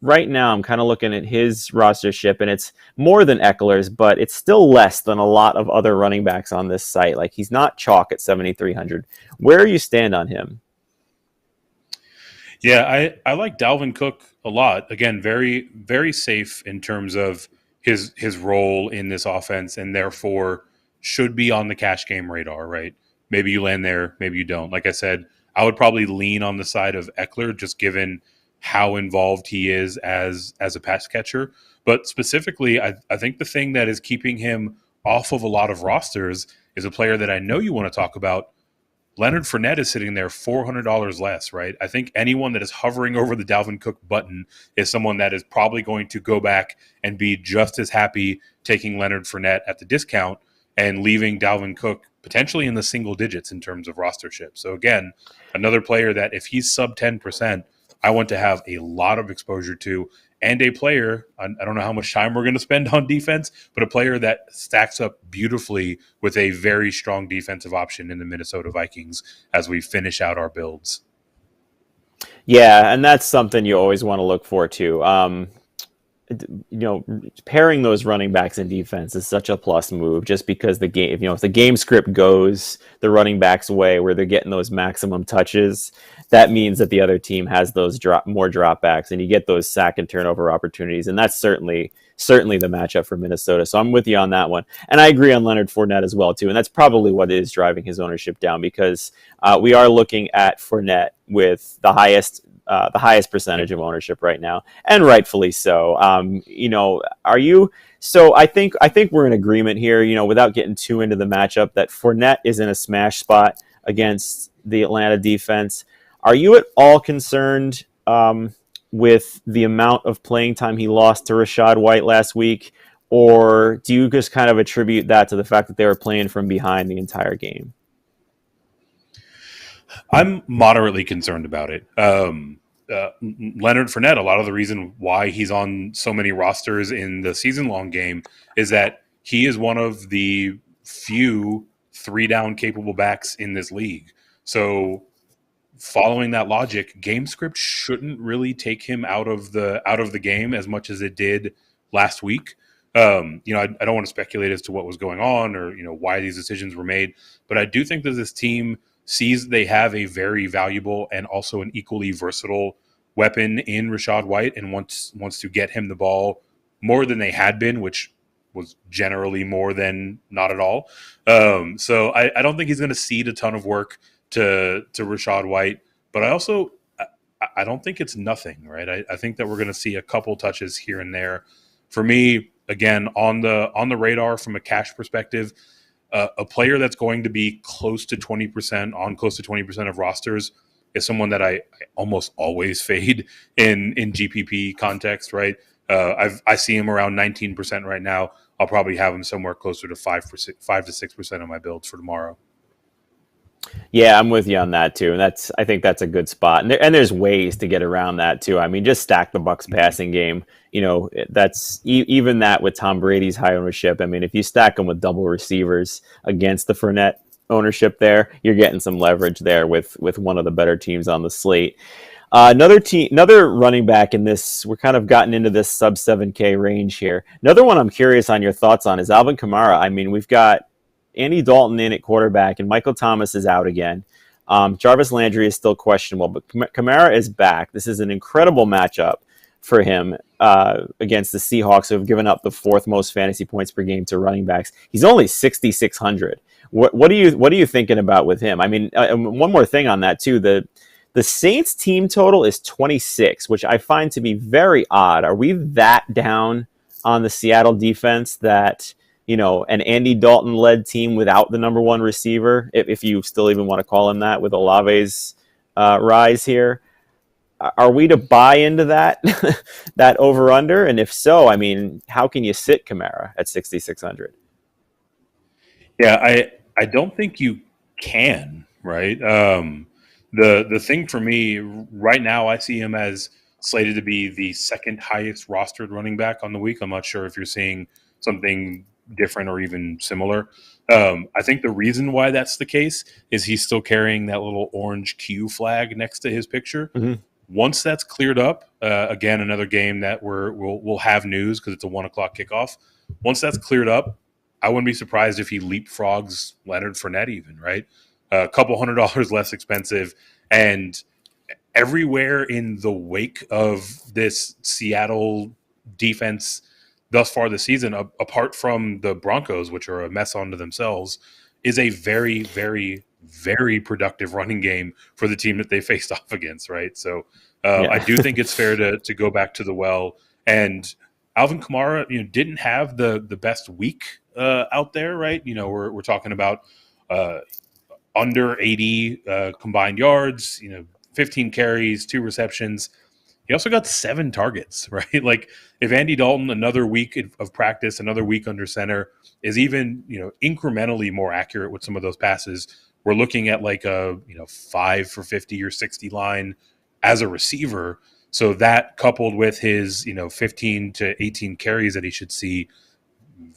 right now I'm kind of looking at his rostership, and it's more than Eckler's, but it's still less than a lot of other running backs on this site. Like, he's not chalk at 7,300. Where you stand on him? Yeah, I like Dalvin Cook a lot. Again, very, very safe in terms of his role in this offense, and therefore should be on the cash game radar, right? Maybe you land there, maybe you don't. Like I said, I would probably lean on the side of Eckler, just given how involved he is as a pass catcher. But specifically, I think the thing that is keeping him off of a lot of rosters is a player that I know you want to talk about. Leonard Fournette is sitting there $400 less, right? I think anyone that is hovering over the Dalvin Cook button is someone that is probably going to go back and be just as happy taking Leonard Fournette at the discount and leaving Dalvin Cook potentially in the single digits in terms of rostership. So again, another player that if he's sub 10%, I want to have a lot of exposure to, and a player, I don't know how much time we're going to spend on defense, but a player that stacks up beautifully with a very strong defensive option in the Minnesota Vikings as we finish out our builds. Yeah, and that's something you always want to look for too. Pairing those running backs in defense is such a plus move, just because the game, if the game script goes the running backs' way where they're getting those maximum touches, that means that the other team has those more dropbacks, and you get those sack and turnover opportunities. And that's certainly the matchup for Minnesota. So I'm with you on that one. And I agree on Leonard Fournette as well too. And that's probably what is driving his ownership down, because we are looking at Fournette with the highest percentage of ownership right now, and rightfully so. Are you? So I think we're in agreement here. Without getting too into the matchup, that Fournette is in a smash spot against the Atlanta defense. Are you at all concerned with the amount of playing time he lost to Rachaad White last week, or do you just kind of attribute that to the fact that they were playing from behind the entire game? I'm moderately concerned about it. Leonard Fournette, a lot of the reason why he's on so many rosters in the season-long game is that he is one of the few three-down capable backs in this league. So following that logic, game script shouldn't really take him out of the game as much as it did last week. I don't want to speculate as to what was going on or why these decisions were made, but I do think that this team sees they have a very valuable and also an equally versatile weapon in Rachaad White and wants to get him the ball more than they had been, which was generally more than not at all. So I don't think he's going to cede a ton of work to Rachaad White, but I don't think it's nothing, right? I think that we're going to see a couple touches here and there. For me, again, on the radar from a cash perspective, a player that's going to be close to 20% of rosters is someone that I almost always fade in GPP context, right? I see him around 19% right now. I'll probably have him somewhere closer to 5 to 6% of my builds for tomorrow. Yeah, I'm with you on that too, and I think that's a good spot. And there's ways to get around that too. I mean, just stack the Bucs passing game. That's even that with Tom Brady's high ownership. I mean, if you stack them with double receivers against the Fournette ownership, there you're getting some leverage there with one of the better teams on the slate. Another running back in this, we're kind of gotten into this sub 7K range here. Another one I'm curious on your thoughts on is Alvin Kamara. I mean, we've got Andy Dalton in at quarterback, and Michael Thomas is out again. Jarvis Landry is still questionable, but Kamara is back. This is an incredible matchup for him against the Seahawks, who have given up the fourth most fantasy points per game to running backs. He's only 6,600. What are you thinking about with him? I mean, one more thing on that too. The Saints team total is 26, which I find to be very odd. Are we that down on the Seattle defense that an Andy Dalton-led team without the number one receiver, if you still even want to call him that, with Olave's rise here? Are we to buy into that that over-under? And if so, I mean, how can you sit Kamara at 6,600? Yeah, I don't think you can, right? The thing for me right now, I see him as slated to be the second highest rostered running back on the week. I'm not sure if you're seeing something different or even similar. I think the reason why that's the case is he's still carrying that little orange Q flag next to his picture. Mm-hmm. Once that's cleared up, again, another game that we'll have news because it's a 1:00 kickoff. Once that's cleared up, I wouldn't be surprised if he leapfrogs Leonard Fournette even, right? A couple $100 less expensive. And everywhere in the wake of this Seattle defense thus far this season, apart from the Broncos, which are a mess unto themselves, is a very, very, very productive running game for the team that they faced off against, right? So I do think it's fair to go back to the well. And Alvin Kamara, didn't have the best week out there, right? We're talking about under 80 combined yards, 15 carries, 2 receptions. He also got 7 targets, right? Like if Andy Dalton, another week of practice, another week under center, is even, incrementally more accurate with some of those passes, we're looking at like a, 5 for 50 or 60 line as a receiver. So that coupled with his, 15 to 18 carries that he should see,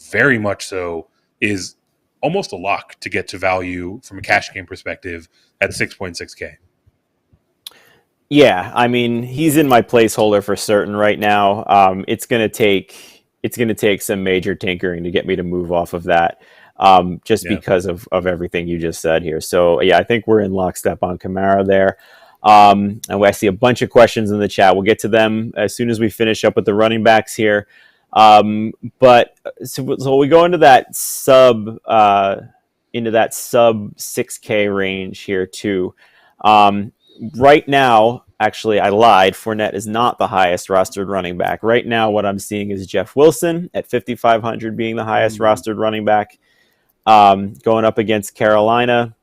very much so, is almost a lock to get to value from a cash game perspective at 6.6K. Yeah, I mean, he's in my placeholder for certain right now. It's gonna take some major tinkering to get me to move off of that, because of everything you just said here. So yeah, I think we're in lockstep on Kamara there. And I see a bunch of questions in the chat. We'll get to them as soon as we finish up with the running backs here. But so we go into that sub 6K range here too. Right now, actually, I lied. Fournette is not the highest rostered running back. Right now, what I'm seeing is Jeff Wilson at 5,500 being the highest rostered running back, going up against Carolina.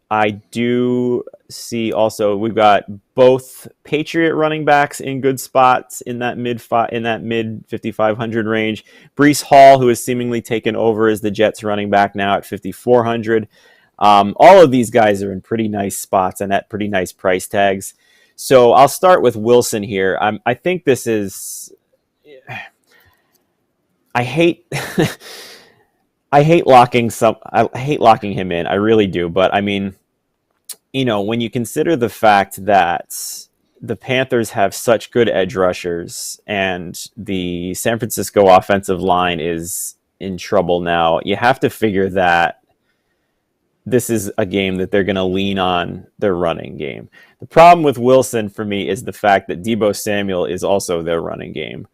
I do see also we've got both Patriot running backs in good spots in that mid 5,500 range. Breece Hall, who has seemingly taken over as the Jets running back now at 5,400. All of these guys are in pretty nice spots and at pretty nice price tags. So I'll start with Wilson here. I think this is. I hate. I hate locking him in. I really do. But I mean, when you consider the fact that the Panthers have such good edge rushers and the San Francisco offensive line is in trouble now, you have to figure that this is a game that they're going to lean on their running game. The problem with Wilson for me is the fact that Deebo Samuel is also their running game.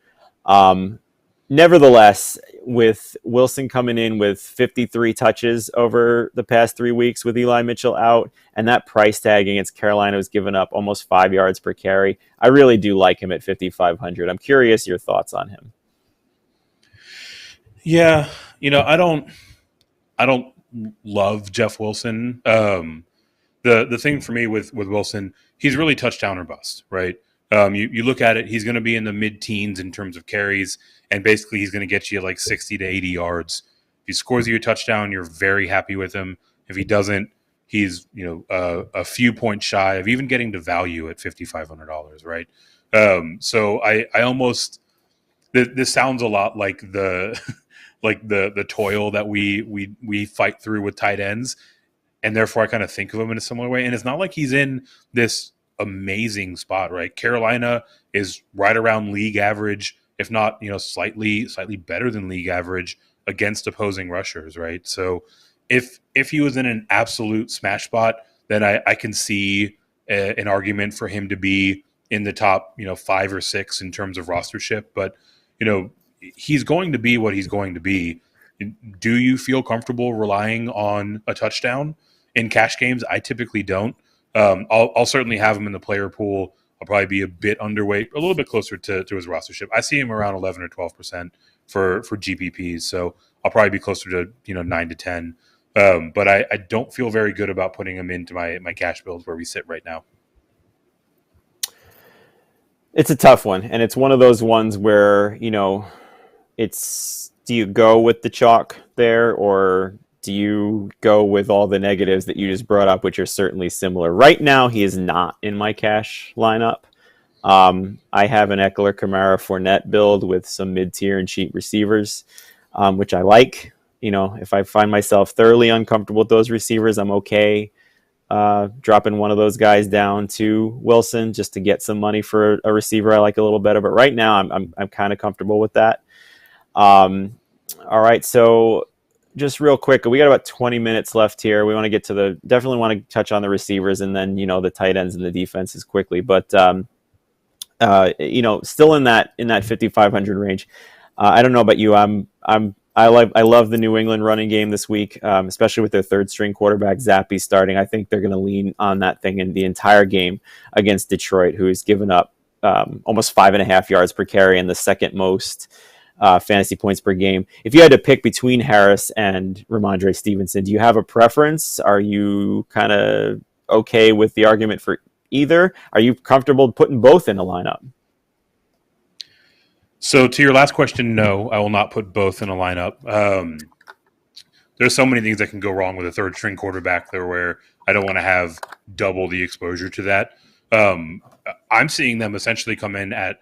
Nevertheless, with Wilson coming in with 53 touches over the past 3 weeks with Eli Mitchell out, and that price tag against Carolina was given up almost 5 yards per carry, I really do like him at 5,500. I'm curious your thoughts on him. Yeah, I don't love Jeff Wilson. The thing for me with Wilson, he's really touchdown or bust, right? You look at it, he's going to be in the mid-teens in terms of carries, and basically he's going to get you like 60 to 80 yards. If he scores you a touchdown, you're very happy with him. If he doesn't, he's a few points shy of even getting to value at $5,500, right? So I almost this sounds a lot like the the toil that we fight through with tight ends, and therefore I kind of think of him in a similar way. And it's not like he's in this amazing spot, right? Carolina is right around league average, if not, slightly better than league average against opposing rushers, right? So if he was in an absolute smash spot, then I can see an argument for him to be in the top, 5 or 6 in terms of rostership. But, he's going to be what he's going to be. Do you feel comfortable relying on a touchdown in cash games? I typically don't. I'll certainly have him in the player pool. I'll probably be a bit underweight, a little bit closer to his rostership. I see him around 11 or 12% for GPPs, so I'll probably be closer to 9 to 10. But I don't feel very good about putting him into my cash builds where we sit right now. It's a tough one, and it's one of those ones where it's, do you go with the chalk there, or do you go with all the negatives that you just brought up, which are certainly similar? Right now, he is not in my cash lineup. I have an Eckler, Kamara, Fournette build with some mid-tier and cheap receivers, which I like. If I find myself thoroughly uncomfortable with those receivers, I'm okay dropping one of those guys down to Wilson just to get some money for a receiver I like a little better. But right now, I'm kind of comfortable with that. All right, so just real quick, we got about 20 minutes left here. We want to get to definitely want to touch on the receivers and then, the tight ends and the defenses quickly. But, still in that 5,500 range. I don't know about you. I love the New England running game this week, especially with their third string quarterback, Zappe, starting. I think they're going to lean on that thing in the entire game against Detroit, who's given up almost 5.5 yards per carry and the second most fantasy points per game. If you had to pick between Harris and Ramondre Stevenson, do you have a preference? Are you kind of okay with the argument for either? Are you comfortable putting both in a lineup? So to your last question, no, I will not put both in a lineup. There's so many things that can go wrong with a third string quarterback there where I don't want to have double the exposure to that. I'm seeing them essentially come in at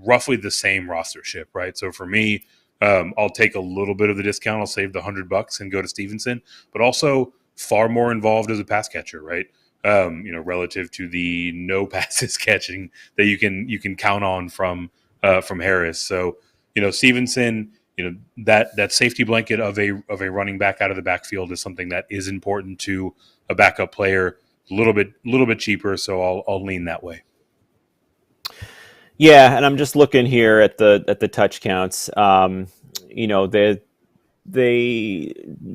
roughly the same rostership, right? So for me, I'll take a little bit of the discount. I'll save the $100 and go to Stevenson, but also far more involved as a pass catcher, right? Relative to the no passes catching that you can count on from Harris. So, Stevenson, that safety blanket of a running back out of the backfield is something that is important to a backup player. A little bit cheaper, so I'll lean that way. Yeah, and I'm just looking here at the touch counts.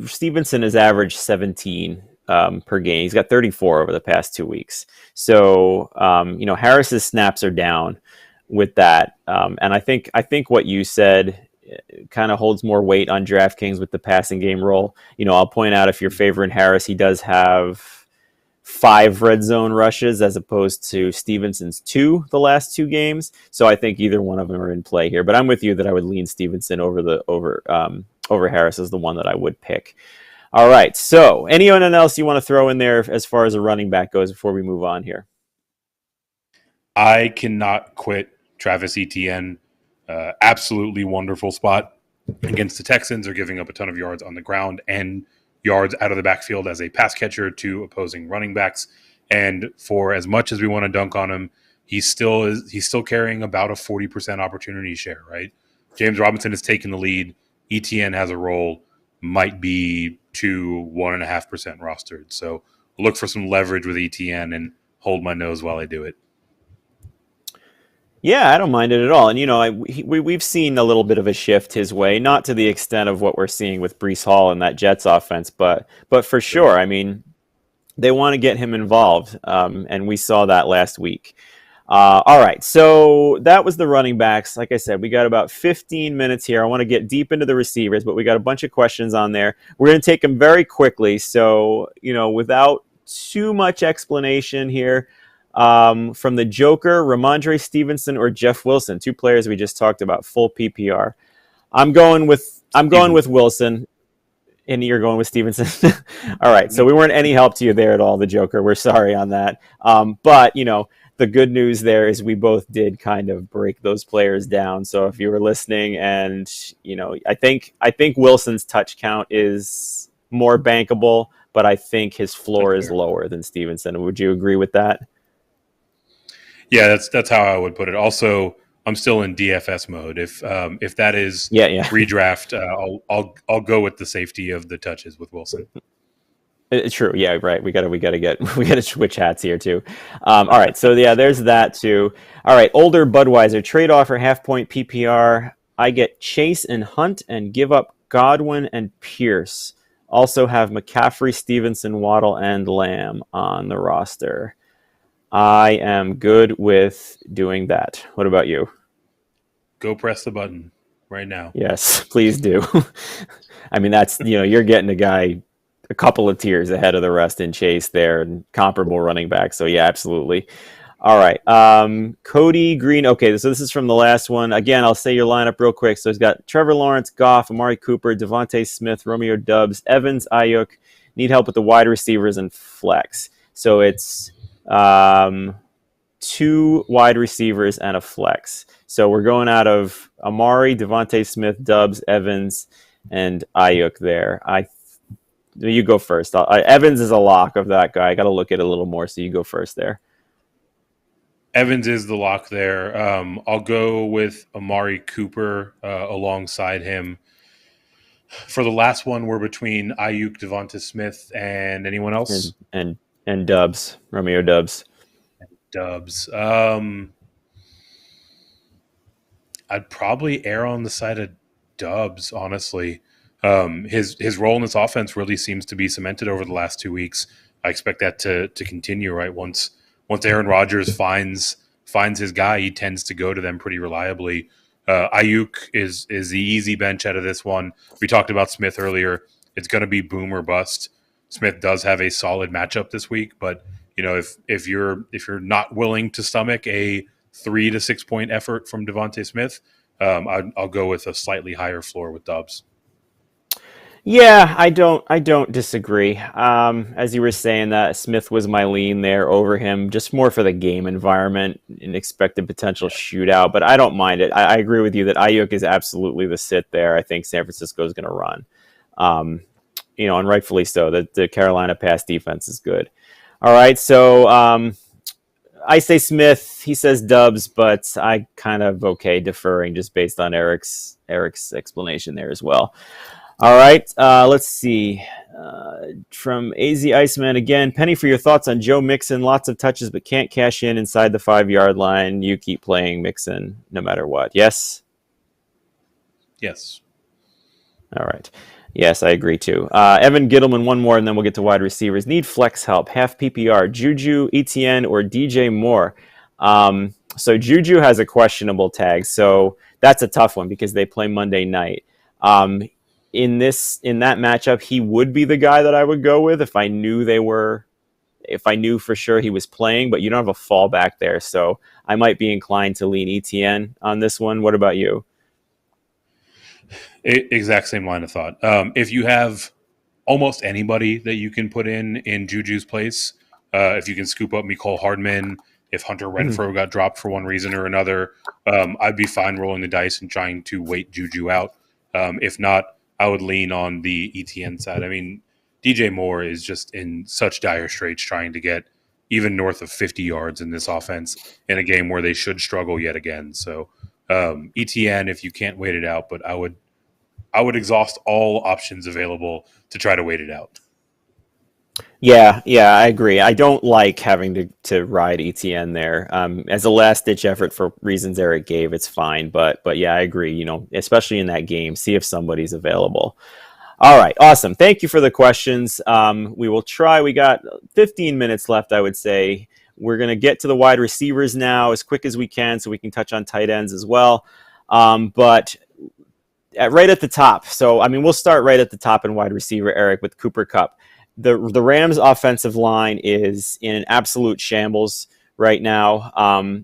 Stevenson has averaged 17 per game. He's got 34 over the past 2 weeks. So Harris's snaps are down with that, and I think what you said kind of holds more weight on DraftKings with the passing game role. I'll point out, if you're favoring Harris, he does have 5 red zone rushes as opposed to Stevenson's 2 the last 2 games. So I think either one of them are in play here. But I'm with you that I would lean Stevenson over Harris as the one that I would pick. All right. So anyone else you want to throw in there as far as a running back goes before we move on here? I cannot quit Travis Etienne. Absolutely wonderful spot against the Texans. Are giving up a ton of yards on the ground and yards out of the backfield as a pass catcher to opposing running backs. And for as much as we want to dunk on him, he's still carrying about a 40% opportunity share, right? James Robinson has taken the lead. Etienne has a role, might be 1.5% rostered. So look for some leverage with Etienne and hold my nose while I do it. Yeah, I don't mind it at all. And we've seen a little bit of a shift his way, not to the extent of what we're seeing with Breece Hall and that Jets offense, but for sure. I mean, they want to get him involved, and we saw that last week. All right, so that was the running backs. Like I said, we got about 15 minutes here. I want to get deep into the receivers, but we got a bunch of questions on there. We're going to take them very quickly, so without too much explanation here. From the Joker, Ramondre Stevenson or Jeff Wilson, two players we just talked about, full PPR. I'm going with Wilson, and you're going with Stevenson. All right, so we weren't any help to you there at all, the Joker. We're sorry on that. But the good news there is we both did kind of break those players down. So if you were listening, and I think Wilson's touch count is more bankable, but I think his floor is lower than Stevenson. Would you agree with that? Yeah, that's how I would put it. Also, I'm still in DFS mode. If that is redraft, I'll go with the safety of the touches with Wilson. True. Yeah, right. We gotta switch hats here too. All right. So yeah, there's that too. All right. Older Budweiser trade offer, half point PPR. I get Chase and Hunt and give up Godwin and Pierce. Also have McCaffrey, Stevenson, Waddle, and Lamb on the roster. I am good with doing that. What about you? Go press the button right now. Yes, please do. I mean, that's, you're getting a guy a couple of tiers ahead of the rest in Chase there and comparable running back. So yeah, absolutely. All right. Cody Green. Okay, so this is from the last one. Again, I'll say your lineup real quick. So he's got Trevor Lawrence, Goff, Amari Cooper, Devontae Smith, Romeo Doubs, Evans, Ayuk. Need help with the wide receivers and flex. So it's 2 wide receivers and a flex. So we're going out of Amari, Devontae Smith, Doubs, Evans, and Ayuk there. You go first. Evans is a lock of that guy. I got to look at it a little more, so you go first there. Evans is the lock there. I'll go with Amari Cooper alongside him. For the last one, we're between Ayuk, Devonta Smith, and anyone else? And Doubs, Romeo Doubs. Doubs. I'd probably err on the side of Doubs, honestly. His role in this offense really seems to be cemented over the last 2 weeks. I expect that to continue, right? Once Aaron Rodgers finds his guy, he tends to go to them pretty reliably. Ayuk is the easy bench out of this one. We talked about Smith earlier. It's going to be boom or bust. Smith does have a solid matchup this week, but if you're not willing to stomach a 3 to 6 point effort from Devontae Smith, I'll go with a slightly higher floor with Doubs. Yeah, I don't disagree. As you were saying, that Smith was my lean there over him, just more for the game environment and expected potential shootout. But I don't mind it. I agree with you that Ayuk is absolutely the sit there. I think San Francisco is going to run, and rightfully so. The Carolina pass defense is good. All right, so I say Smith. He says Doubs, but I kind of deferring just based on Eric's explanation there as well. All right, let's see. From AZ Iceman again, Penny, for your thoughts on Joe Mixon. Lots of touches, but can't cash in inside the 5-yard line. You keep playing Mixon no matter what. Yes? Yes. All right. Yes, I agree too. Evan Gittleman, one more, and then we'll get to wide receivers. Need flex help. Half PPR. Juju, Etienne, or DJ Moore. So Juju has a questionable tag, so that's a tough one because they play Monday night. In that matchup, he would be the guy that I would go with if I knew for sure he was playing, but you don't have a fallback there. So I might be inclined to lean Etienne on this one. What about you? Exact same line of thought. If you have almost anybody that you can put in Juju's place, if you can scoop up Mecole Hardman, If Hunter Renfrow got dropped for one reason or another, I'd be fine rolling the dice and trying to wait Juju out. If not, I would lean on the ETN side. I mean, DJ Moore is just in such dire straits trying to get even north of 50 yards in this offense in a game where they should struggle yet again. So ETN, if you can't wait it out, but I would exhaust all options available to try to wait it out. Yeah, I agree. I don't like having to ride ETN there. As a last ditch effort for reasons Eric gave, it's fine. But yeah, I agree. Especially in that game, see if somebody's available. All right, awesome. Thank you for the questions. We will try. We got 15 minutes left, I would say. We're going to get to the wide receivers now as quick as we can so we can touch on tight ends as well. But right at the top. So, we'll start right at the top in wide receiver, Eric, with Cooper Kupp. The Rams' offensive line is in an absolute shambles right now.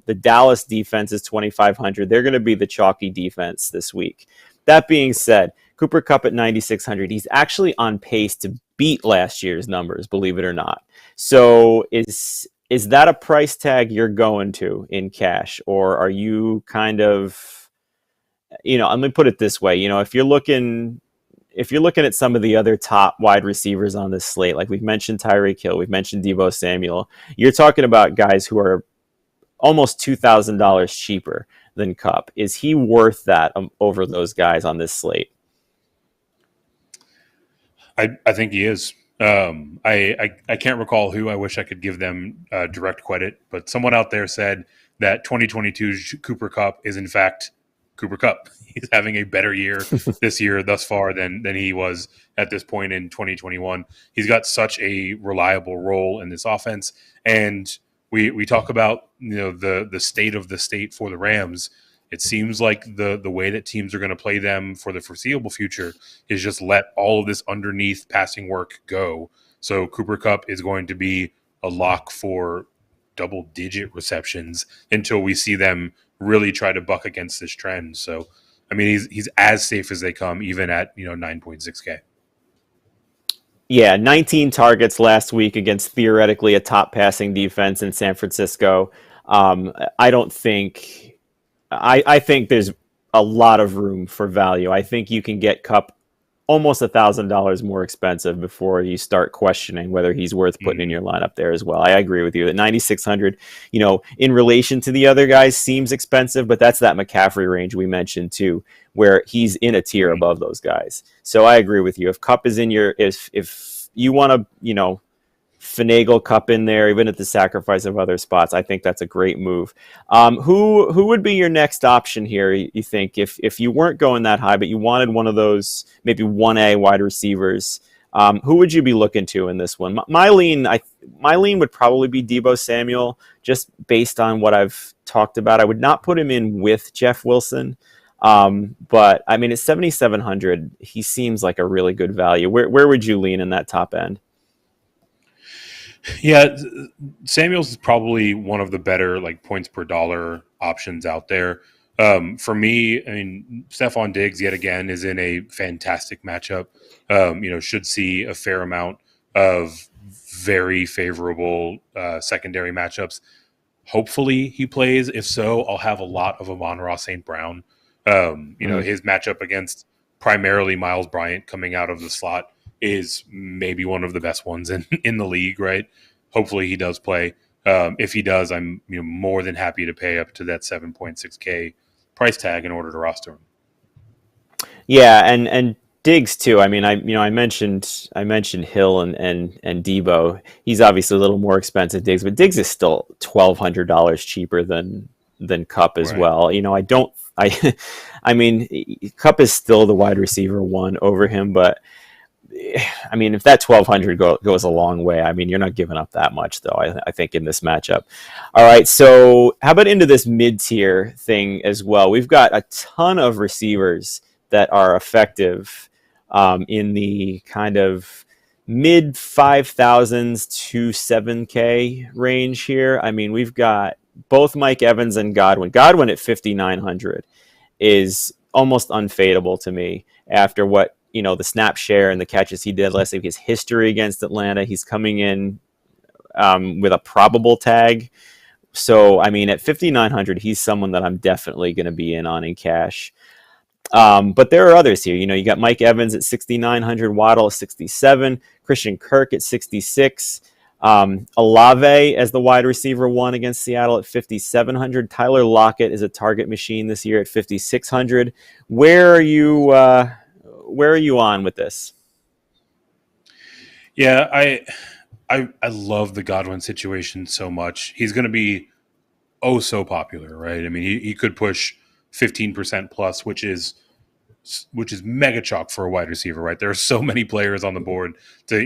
The Dallas defense is 2,500. They're going to be the chalky defense this week. That being said, Cooper Kupp at 9,600. He's actually on pace to beat last year's numbers, believe it or not. So is that a price tag you're going to in cash, or are you kind of, let me put it this way. If you're looking at some of the other top wide receivers on this slate, like we've mentioned Tyreek Hill, we've mentioned Deebo Samuel, you're talking about guys who are almost $2,000 cheaper than Kupp. Is he worth that over those guys on this slate? I think he is. I can't recall who. I wish I could give them direct credit, but someone out there said that 2022 Cooper Kupp is in fact Cooper Kupp. He's having a better year this year thus far than he was at this point in 2021. He's got such a reliable role in this offense, and we talk about the state of the state for the Rams. It seems like the way that teams are going to play them for the foreseeable future is just let all of this underneath passing work go. So Cooper Kupp is going to be a lock for double-digit receptions until we see them really try to buck against this trend. So, he's as safe as they come, even at 9.6K. Yeah, 19 targets last week against theoretically a top passing defense in San Francisco. I think there's a lot of room for value. I think you can get Kupp almost $1,000 more expensive before you start questioning whether he's worth putting in your lineup there as well. I agree with you that 9,600, in relation to the other guys seems expensive, but that's that McCaffrey range we mentioned too, where he's in a tier above those guys. So I agree with you. If Kupp is in if you want to, finagle Kupp in there, even at the sacrifice of other spots, I think that's a great move. Who would be your next option here, you think, if you weren't going that high, but you wanted one of those maybe 1A wide receivers? Who would you be looking to in this one? My lean would probably be Deebo Samuel, just based on what I've talked about. I would not put him in with Jeff Wilson. But at 7,700, he seems like a really good value. Where would you lean in that top end? Yeah, Samuels is probably one of the better points per dollar options out there. For me, Stephon Diggs yet again is in a fantastic matchup. Should see a fair amount of very favorable secondary matchups. Hopefully he plays. If so, I'll have a lot of Amon-Ra St. Brown. His matchup against primarily Miles Bryant coming out of the slot is maybe one of the best ones in the league, right? Hopefully he does play. If he does, I'm more than happy to pay up to that 7.6K price tag in order to roster him. Yeah, and Diggs too. I mentioned Hill and Deebo. He's obviously a little more expensive, Diggs, but Diggs is still $1,200 cheaper than Kupp as well. Kupp is still the wide receiver one over him, but if that 1,200 goes a long way, you're not giving up that much, though, I think, in this matchup. All right, so how about into this mid-tier thing as well? We've got a ton of receivers that are effective in the kind of mid 5,000s to 7K range here. We've got both Mike Evans and Godwin. Godwin at 5,900 is almost unfadable to me after what, the snap share and the catches he did last week, his history against Atlanta. He's coming in with a probable tag. So, I mean, at 5,900, he's someone that I'm definitely going to be in on in cash. But there are others here. You got Mike Evans at 6,900, Waddle at 67, Christian Kirk at 66, Olave as the wide receiver one against Seattle at 5,700. Tyler Lockett is a target machine this year at 5,600. Where are you on with this? Yeah, I love the Godwin situation so much. He's going to be so popular, right? I mean, he could push 15% plus, which is mega chalk for a wide receiver, right? There are so many players on the board to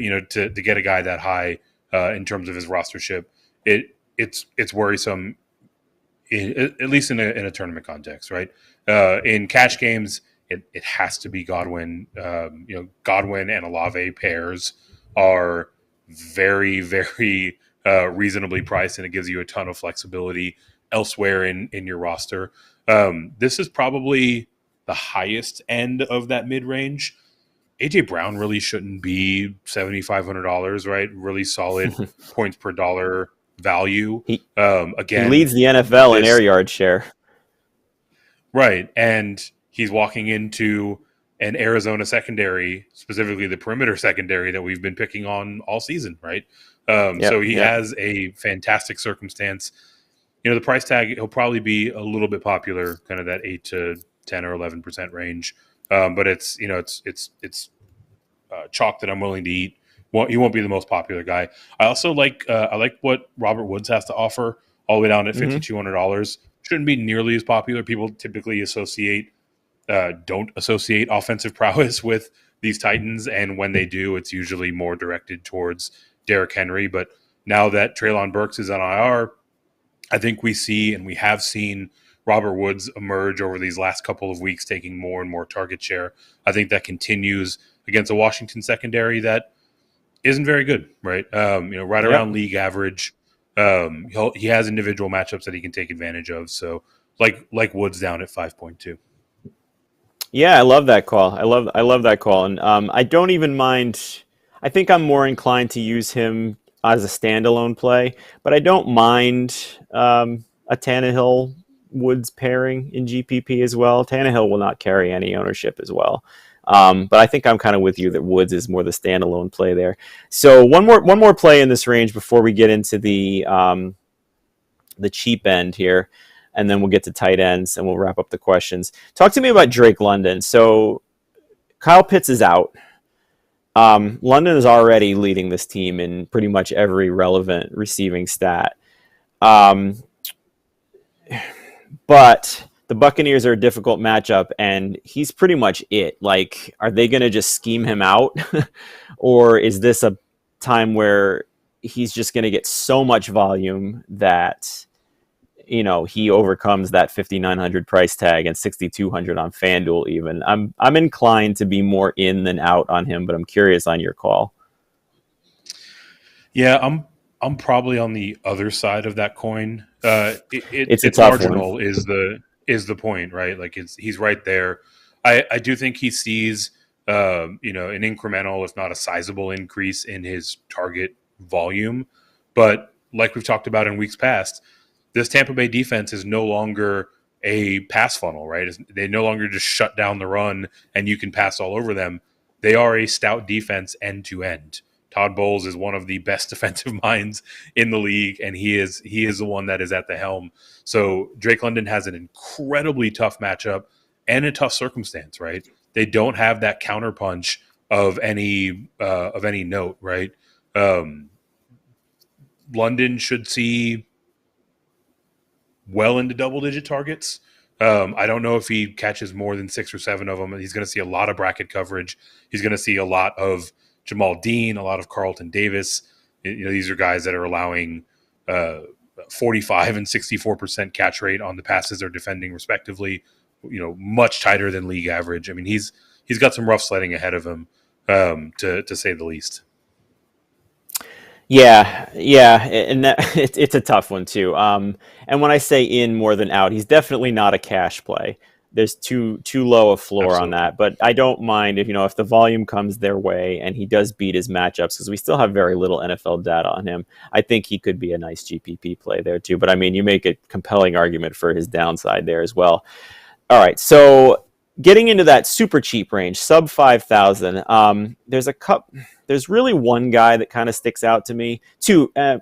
get a guy that high in terms of his rostership. It's worrisome, at least in a tournament context, right? In cash games, it has to be Godwin. Godwin and Olave pairs are very, very reasonably priced, and it gives you a ton of flexibility elsewhere in your roster. This is probably the highest end of that mid-range. AJ Brown really shouldn't be $7,500, right? Really solid points per dollar value. Again, he leads the NFL in air yard share. Right, and he's walking into an Arizona secondary, specifically the perimeter secondary that we've been picking on all season, right? So he has a fantastic circumstance. The price tag, he'll probably be a little bit popular, kind of that 8 to 10 or 11% range. But it's chalk that I'm willing to eat. He won't be the most popular guy. I also like what Robert Woods has to offer all the way down at $5,200. Shouldn't be nearly as popular. People typically don't associate offensive prowess with these Titans, and when they do, it's usually more directed towards Derrick Henry. But now that Treylon Burks is on IR, I think we have seen Robert Woods emerge over these last couple of weeks, taking more and more target share. I think that continues against a Washington secondary that isn't very good, right? Around league average. He has individual matchups that he can take advantage of. So like Woods down at 5.2. Yeah, I love that call. I love that call. And I don't even mind. I think I'm more inclined to use him as a standalone play, but I don't mind a Tannehill Woods pairing in GPP as well. Tannehill will not carry any ownership as well. But I think I'm kind of with you that Woods is more the standalone play there. So one more play in this range before we get into the cheap end here, and then we'll get to tight ends and we'll wrap up the questions. Talk to me about Drake London. So Kyle Pitts is out. London is already leading this team in pretty much every relevant receiving stat. But the Buccaneers are a difficult matchup, and he's pretty much it. Like, are they going to just scheme him out? Or is this a time where he's just going to get so much volume that, he overcomes that 5,900 price tag and 6,200 on FanDuel even? I'm inclined to be more in than out on him, but I'm curious on your call. Yeah, I'm probably on the other side of that coin. It's marginal one. is the point, right? Like he's right there. I do think he sees an incremental, if not a sizable increase in his target volume. But like we've talked about in weeks past, this Tampa Bay defense is no longer a pass funnel, right? They no longer just shut down the run and you can pass all over them. They are a stout defense end to end. Todd Bowles is one of the best defensive minds in the league, and he is the one that is at the helm. So Drake London has an incredibly tough matchup and a tough circumstance, right? They don't have that counterpunch of any note, right? London should see well into double-digit targets. I don't know if he catches more than 6 or 7 of them. He's going to see a lot of bracket coverage. He's going to see a lot of Jamal Dean, a lot of Carlton Davis. These are guys that are allowing 45 and 64% catch rate on the passes they're defending, respectively. Much tighter than league average. I mean, he's got some rough sledding ahead of him, to say the least. Yeah, and it's a tough one too. And when I say in more than out, he's definitely not a cash play. there's too low a floor on Absolutely. that. But I don't mind if the volume comes their way and he does beat his matchups, because we still have very little NFL data on him. I think he could be a nice GPP play there too. But I mean, you make a compelling argument for his downside there as well. All right, so getting into that super cheap range, sub 5,000. There's really one guy that kind of sticks out to me. Two, and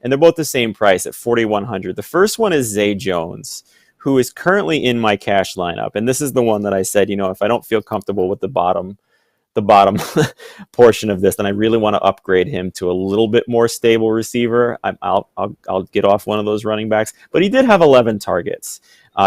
they're both the same price at 4,100. The first one is Zay Jones, who is currently in my cash lineup, and this is the one that I said, if I don't feel comfortable with the bottom portion of this, then I really want to upgrade him to a little bit more stable receiver. I'll get off one of those running backs, but he did have 11 targets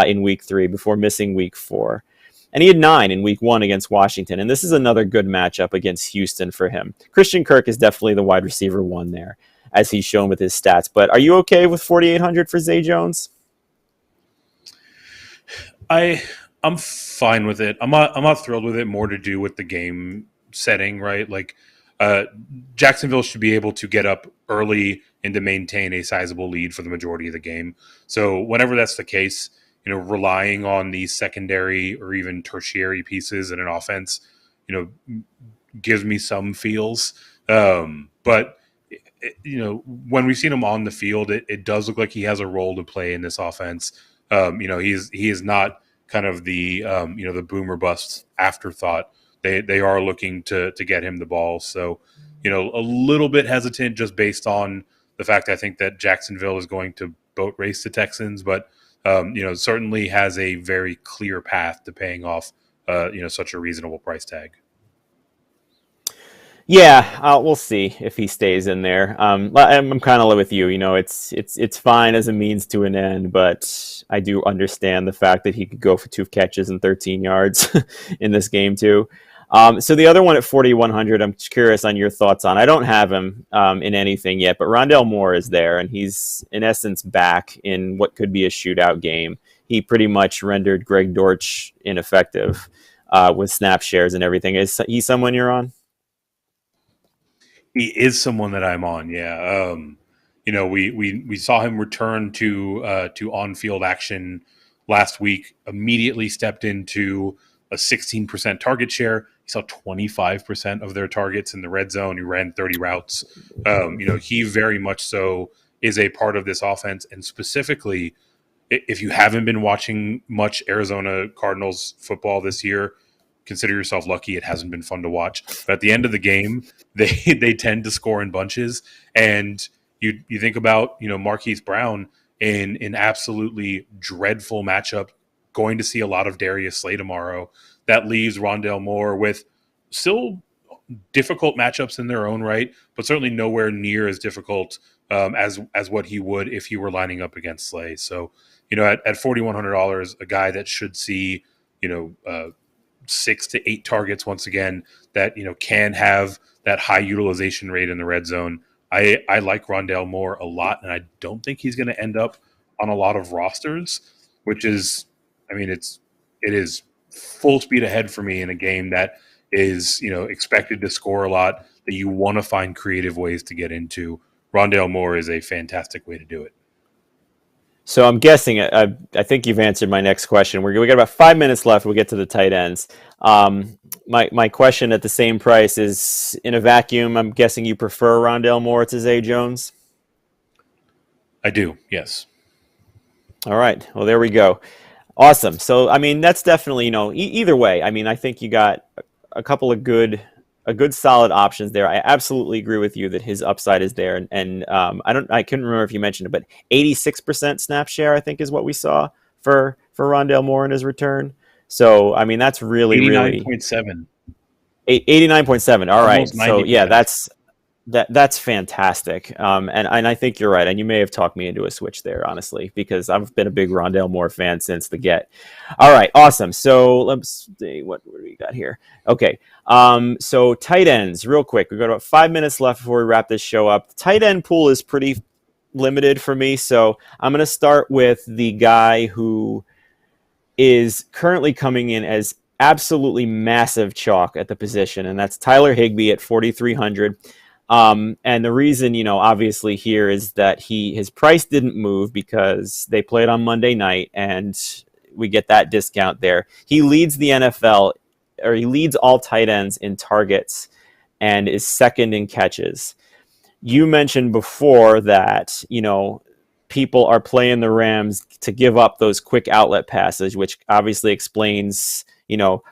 in week 3 before missing week 4. And he had 9 in week 1 against Washington. And this is another good matchup against Houston for him. Christian Kirk is definitely the wide receiver 1 there, as he's shown with his stats. But are you okay with 4,800 for Zay Jones? I'm fine with it. I'm not thrilled with it. More to do with the game setting, right? Like Jacksonville should be able to get up early and to maintain a sizable lead for the majority of the game. So whenever that's the case, relying on these secondary or even tertiary pieces in an offense, gives me some feels. But when we've seen him on the field, it does look like he has a role to play in this offense. He is not kind of the the boomer bust afterthought. They are looking to get him the ball. So, a little bit hesitant just based on the fact I think that Jacksonville is going to boat race the Texans, but certainly has a very clear path to paying off such a reasonable price tag. Yeah, we'll see if he stays in there. I'm kind of with you. It's fine as a means to an end, but I do understand the fact that he could go for 2 catches and 13 yards in this game too. So the other one at 4,100, I'm curious on your thoughts on. I don't have him in anything yet, but Rondell Moore is there, and he's in essence back in what could be a shootout game. He pretty much rendered Greg Dortch ineffective with snap shares and everything. Is he someone you're on? He is someone that I'm on. Yeah. We saw him return to on-field action last week, immediately stepped into a 16% target share. He saw 25% of their targets in the red zone. He ran 30 routes. He very much so is a part of this offense. And specifically, if you haven't been watching much Arizona Cardinals football this year, consider yourself lucky. It hasn't been fun to watch. But at the end of the game, they tend to score in bunches. And you think about, Marquise Brown in an absolutely dreadful matchup, going to see a lot of Darius Slay tomorrow. That leaves Rondell Moore with still difficult matchups in their own right, but certainly nowhere near as difficult as what he would if he were lining up against Slay. So, at $4,100, a guy that should see, 6 to 8 targets once again, that can have that high utilization rate in the red zone. I like Rondell Moore a lot, and I don't think he's going to end up on a lot of rosters, which is, it is full speed ahead for me in a game that is expected to score a lot, that you want to find creative ways to get into. Rondell Moore is a fantastic way to do it. So I'm guessing, I think you've answered my next question. We got about 5 minutes left. We'll get to the tight ends. My question at the same price is, in a vacuum, I'm guessing you prefer Rondell Moore to Zay Jones? I do, yes. All right. Well, there we go. Awesome. So, that's definitely, either way. I think you got a couple of good solid options there. I absolutely agree with you that his upside is there. And I couldn't remember if you mentioned it, but 86% snap share, I think, is what we saw for Rondell Moore in his return. So, that's really, 89.7. 89.7. All right. So, 90%. yeah, that's fantastic. And I think you're right. And you may have talked me into a switch there, honestly, because I've been a big Rondell Moore fan since the get. All right. Awesome. So let's see what do we got here. Okay. So tight ends, real quick. We've got about 5 minutes left before we wrap this show up. The tight end pool is pretty limited for me. So I'm going to start with the guy who is currently coming in as absolutely massive chalk at the position, and that's Tyler Higby at 4,300. And the reason, obviously here is that his price didn't move because they played on Monday night, and we get that discount there. He leads the NFL, or he leads all tight ends in targets and is second in catches. You mentioned before that, people are playing the Rams to give up those quick outlet passes, which obviously explains,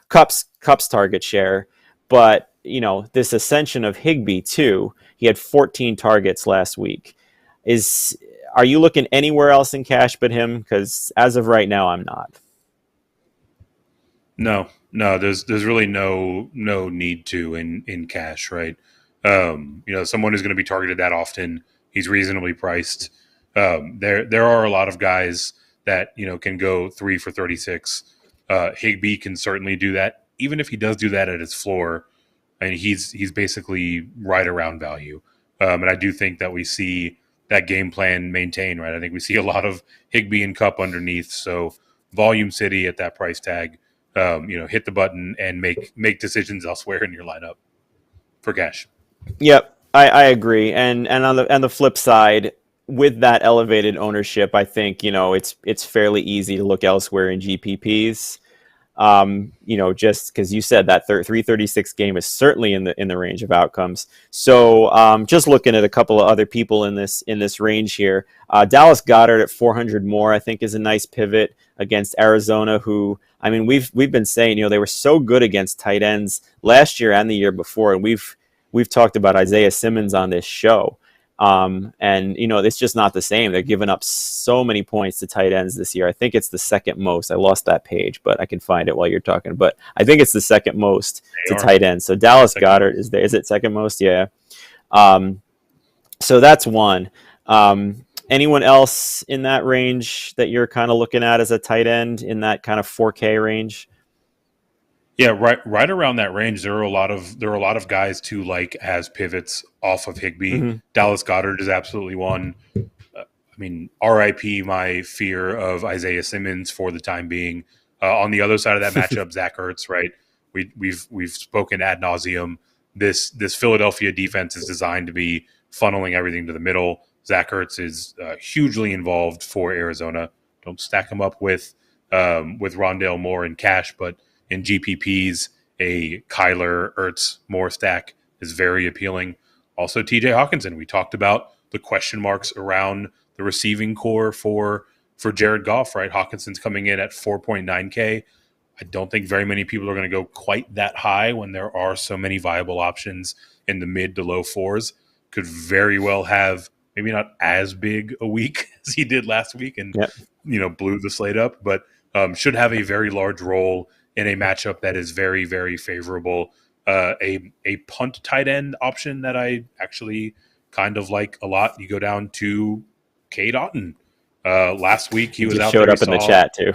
Cup's target share. But, this ascension of Higby too, he had 14 targets last week. Are you looking anywhere else in cash but him? Because as of right now, I'm not. No, there's really no need to in cash, right? Someone who's going to be targeted that often, he's reasonably priced. There are a lot of guys that can go 3 for 36. Higby can certainly do that, even if he does do that at his floor. I mean, he's basically right around value. And I do think that we see that game plan maintained, right? I think we see a lot of Higby and Cup underneath. So volume city at that price tag, hit the button and make decisions elsewhere in your lineup for cash. Yep, I agree. And on the flip side, with that elevated ownership, I think it's fairly easy to look elsewhere in GPPs. Just because you said that 336 game is certainly in the range of outcomes. So just looking at a couple of other people in this range here, Dallas Goedert at 400 more, I think, is a nice pivot against Arizona, who, I mean, we've been saying, they were so good against tight ends last year and the year before, and we've talked about Isaiah Simmons on this show. And it's just not the same. They're giving up so many points to tight ends this year. I think it's the second most. I lost that page, but I can find it while you're talking. But I think it's the second most to tight ends. So Dallas Goedert is there. Is it second most? Yeah. So that's one. Anyone else in that range that you're kind of looking at as a tight end in that kind of 4K range? Yeah, right around that range. There are a lot of guys to like as pivots off of Higby. Mm-hmm. Dallas Goedert is absolutely one. RIP my fear of Isaiah Simmons for the time being. On the other side of that matchup, Zach Ertz, right? We've spoken ad nauseum. This Philadelphia defense is designed to be funneling everything to the middle. Zach Ertz is hugely involved for Arizona. Don't stack him up with Rondell Moore in cash, but in GPPs, a Kyler Ertz Moore stack is very appealing. Also, TJ Hawkinson. We talked about the question marks around the receiving core for Jared Goff, right? Hawkinson's coming in at 4.9K. I don't think very many people are going to go quite that high when there are so many viable options in the mid to low fours. Could very well have maybe not as big a week as he did last week and blew the slate up, but should have a very large role in a matchup that is very, very favorable. A punt tight end option that I actually kind of like a lot. You go down to Cade Otton. Last week he was out showed there. Up in the chat too.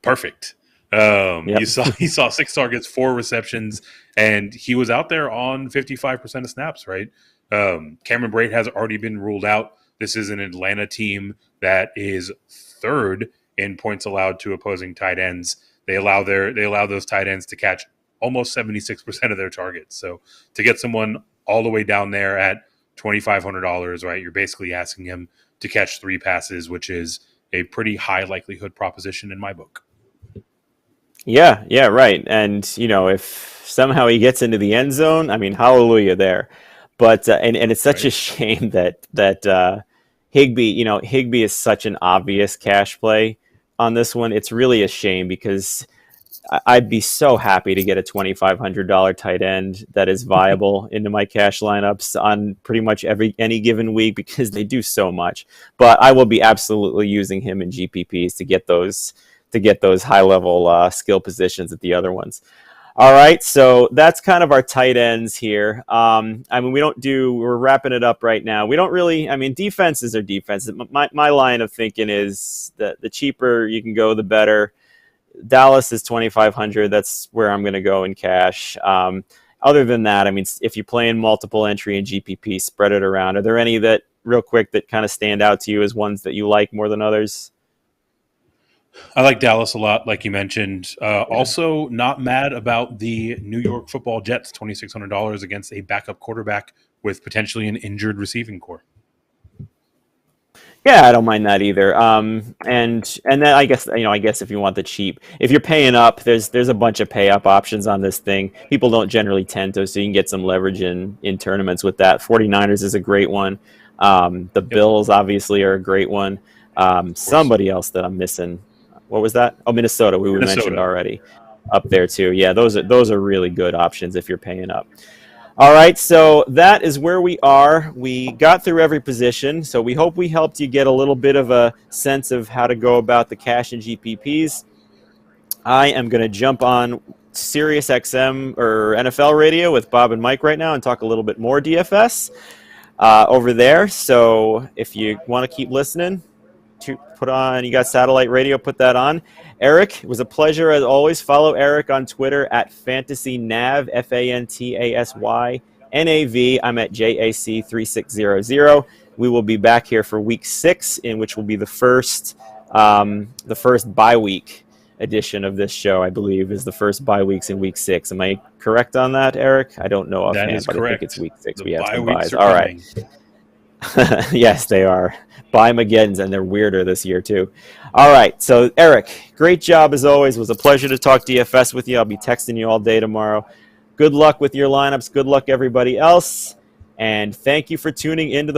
Perfect. He saw 6 targets, 4 receptions, and he was out there on 55% of snaps, right? Cameron Brate has already been ruled out. This is an Atlanta team that is third in points allowed to opposing tight ends. They allow those tight ends to catch almost 76% of their targets. So to get someone all the way down there at $2,500, right, you're basically asking him to catch 3 passes, which is a pretty high likelihood proposition in my book. Yeah, right. And if somehow he gets into the end zone, I mean, hallelujah there. But and it's such a shame that Higby, Higby is such an obvious cash play on this one. It's really a shame because I'd be so happy to get a $2,500 tight end that is viable into my cash lineups on pretty much any given week because they do so much. But I will be absolutely using him in GPPs to get those high level skill positions at the other ones. All right, so that's kind of our tight ends here. We're wrapping it up right now. We don't really, defenses are defenses. My line of thinking is that the cheaper you can go, the better. Dallas is 2,500. That's where I'm going to go in cash. Other than that, if you're playing multiple entry in GPP, spread it around. Are there any that, real quick, that kind of stand out to you as ones that you like more than others? I like Dallas a lot, like you mentioned. Also, not mad about the New York Football Jets, $2,600 against a backup quarterback with potentially an injured receiving core. Yeah, I don't mind that either. And then I guess if you want the cheap, if you're paying up, there's a bunch of pay up options on this thing. People don't generally tend to, so you can get some leverage in tournaments with that. 49ers is a great one. The Bills obviously are a great one. Somebody else that I'm missing. What was that? Oh, Minnesota, we mentioned already, up there too. Yeah, those are really good options if you're paying up. All right, so that is where we are. We got through every position, so we hope we helped you get a little bit of a sense of how to go about the cash and GPPs. I am going to jump on Sirius XM or NFL radio with Bob and Mike right now and talk a little bit more DFS over there. So if you want to keep listening, you got satellite radio, put that on. Eric, it was a pleasure as always. Follow Eric on Twitter at FantasyNav, FANTASYNAV. I'm at JAC3600. We will be back here for week 6, in which will be the first bye week edition of this show. I believe is the first bye weeks in week 6. Am I correct on that, Eric? I don't know offhand, that is but correct. I think it's week 6. We have some buys. All right. Yes, they are. Buy-Mageddons, and they're weirder this year, too. All right, so Eric, great job as always. It was a pleasure to talk DFS with you. I'll be texting you all day tomorrow. Good luck with your lineups. Good luck, everybody else. And thank you for tuning into the